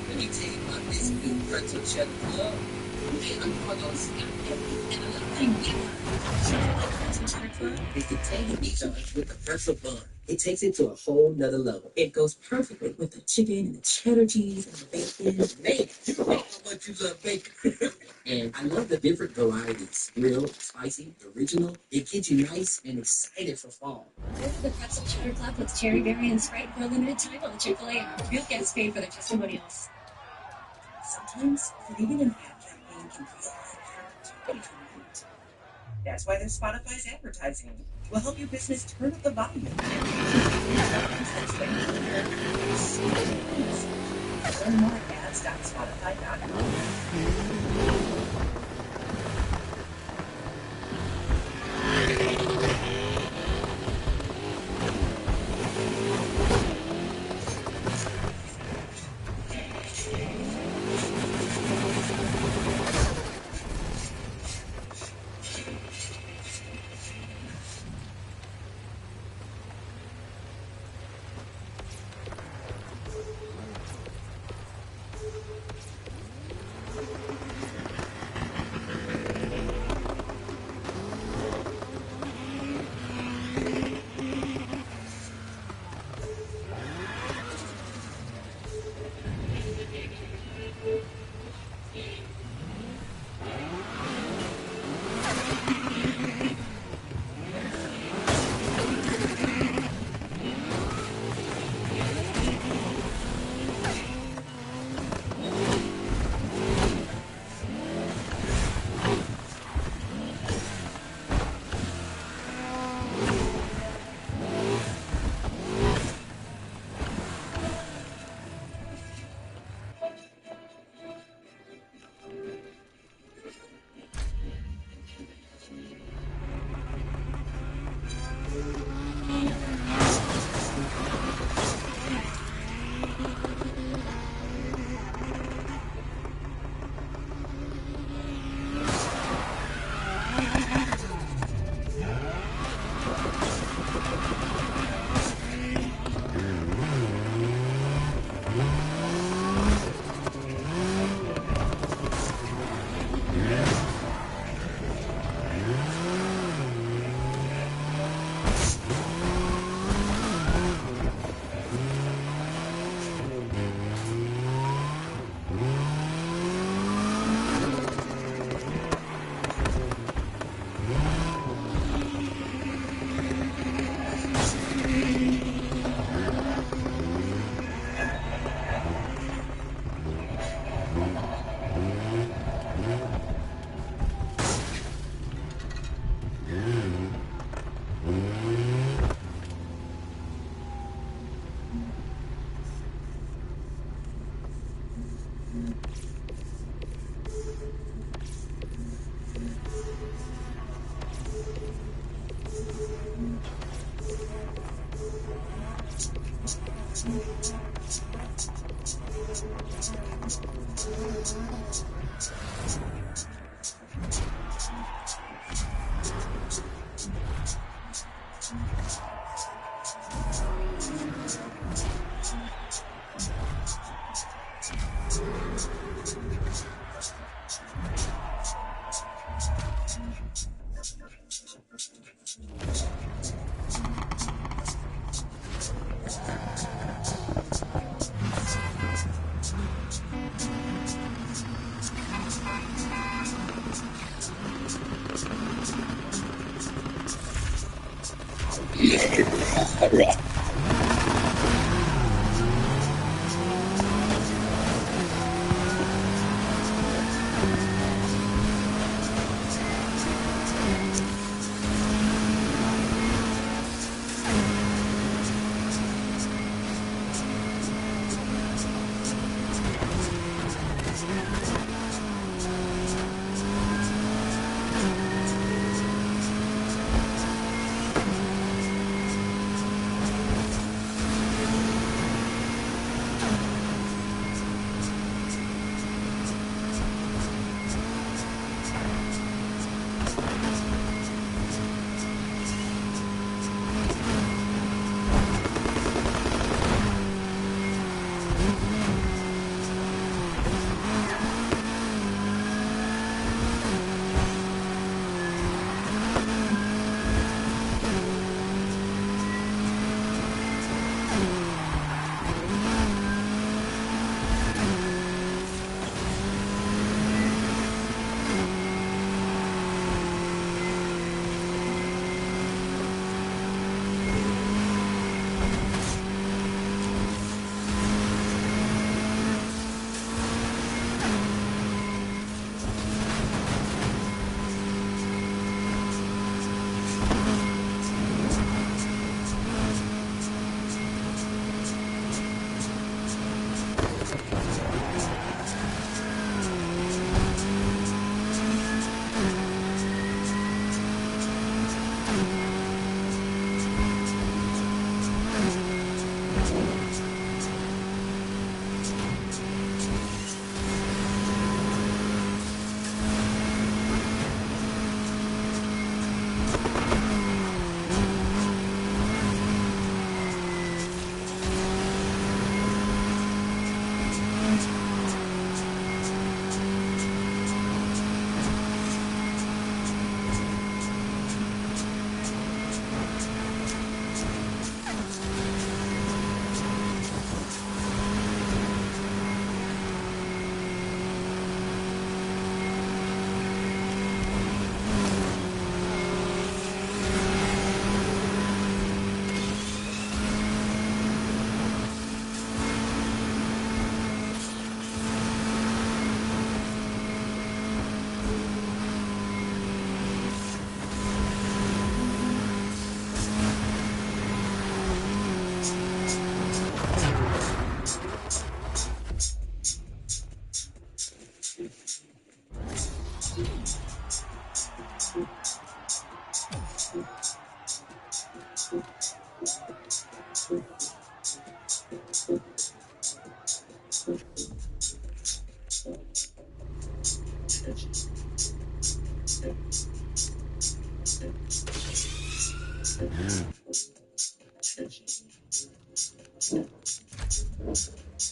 Let me tell you about this new pretzel cheddar club. Hey, I'm Carlos. And another thing we learned about the Chick-fil-A pretzel cheddar club is the tangy Dijon with the pretzel bun. It takes it to a whole nother level. It goes perfectly with the chicken and the cheddar cheese and the bacon. Man, you know how much you love bacon. And I love the different varieties. Grilled, spicy, original. It gets you nice and excited for fall. Go to the pretzel cheddar club with cherry berry and Sprite for a limited time on the Chick-fil-A app. Real guests paid for their testimonials. Sometimes believing in an ad campaign can feel like you're totally convenient. That's why there's Spotify's advertising. We'll help your business turn up the volume and learn more at ads.spotify.com.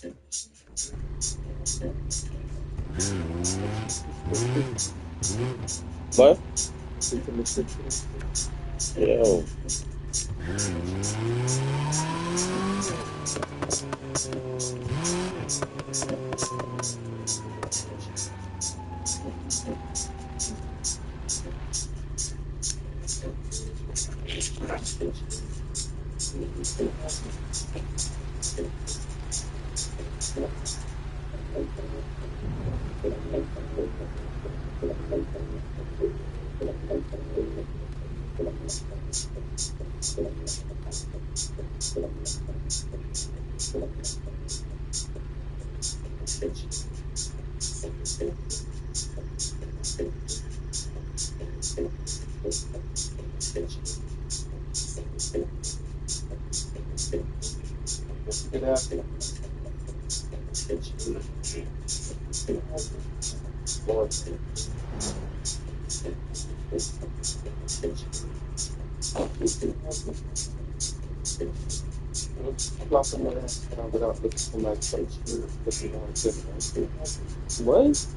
What? Yo. Good afternoon. Flopping my ass down without looking for my face. Looking on different. What?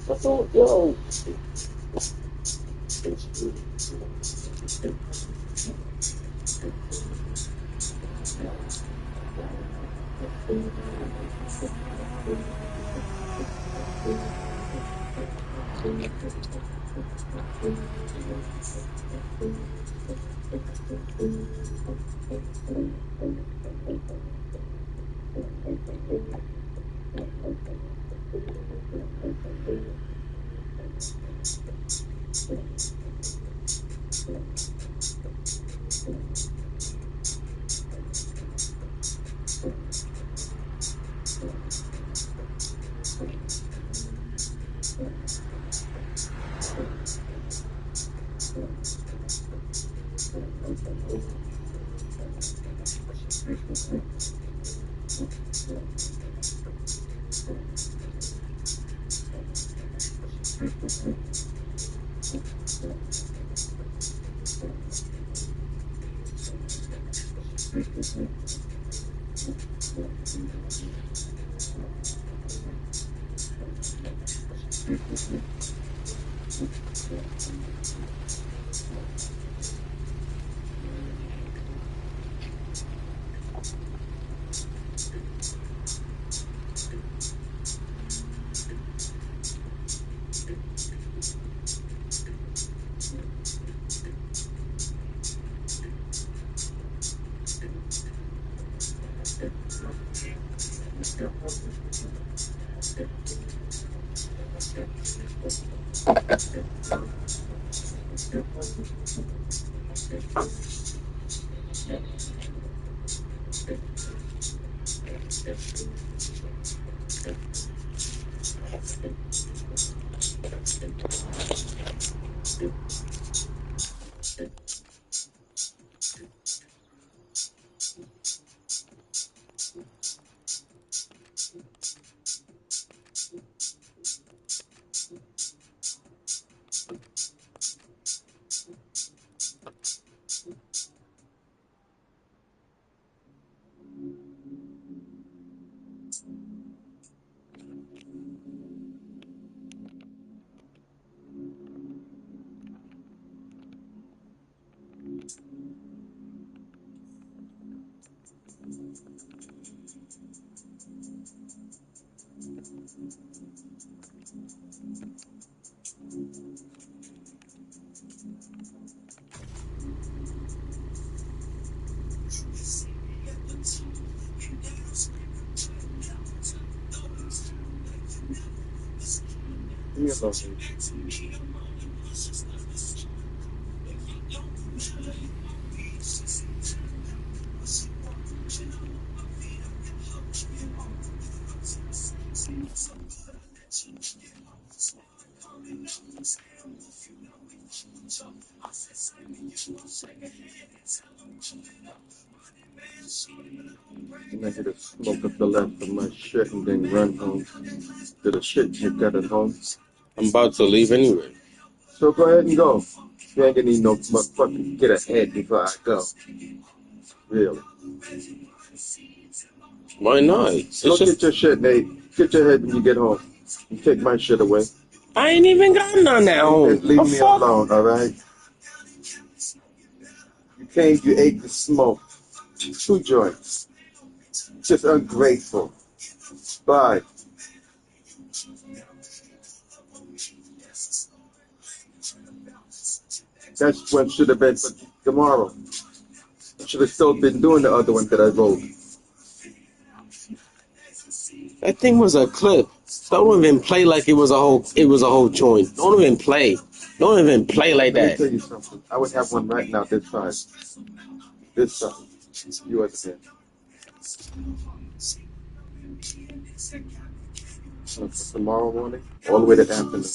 I thought, yo. And I get a smoke up the left of my shit and then run home. Get a shit you got at home. I'm about to leave anyway. So go ahead and go. You ain't gonna need no motherfucking get ahead before I go. Really. Why not? It's Go just get your shit, Nate. Get your head when you get home. And take my shit away. I ain't even got none at home. And leave The me fuck? alone, alright? You came, you ate the smoke. 2 joints. Just ungrateful. Bye. That's what should have been for tomorrow. I should have still been doing the other one that I wrote. That thing was a clip. Don't even play like it was a whole joint. Don't even play. Don't even play like Let me that. tell you something. I would have one right now this time. This time. You understand? So for tomorrow morning, all the way to afternoon.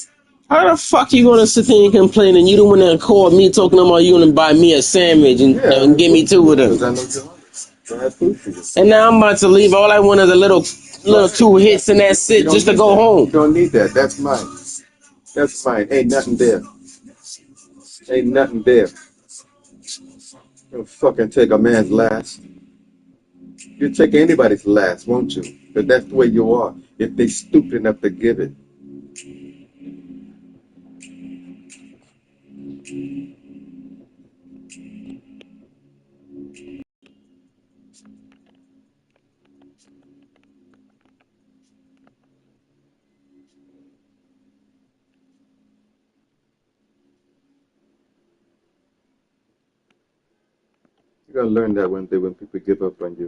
How the fuck you gonna sit there and complain and you the one that called me talking about you gonna buy me a sandwich and give me 2 of them? Because I know you're hungry. So I have food for you. And now I'm about to leave. All I want is a little 2 hits and that's it, just to go home. You don't need that. That's mine. That's mine. Ain't nothing there. Ain't nothing there. You'll fucking take a man's last. You'll take anybody's last, won't you? Because that's the way you are. If they stupid enough to give it. You gotta learn that one day when people give up on you.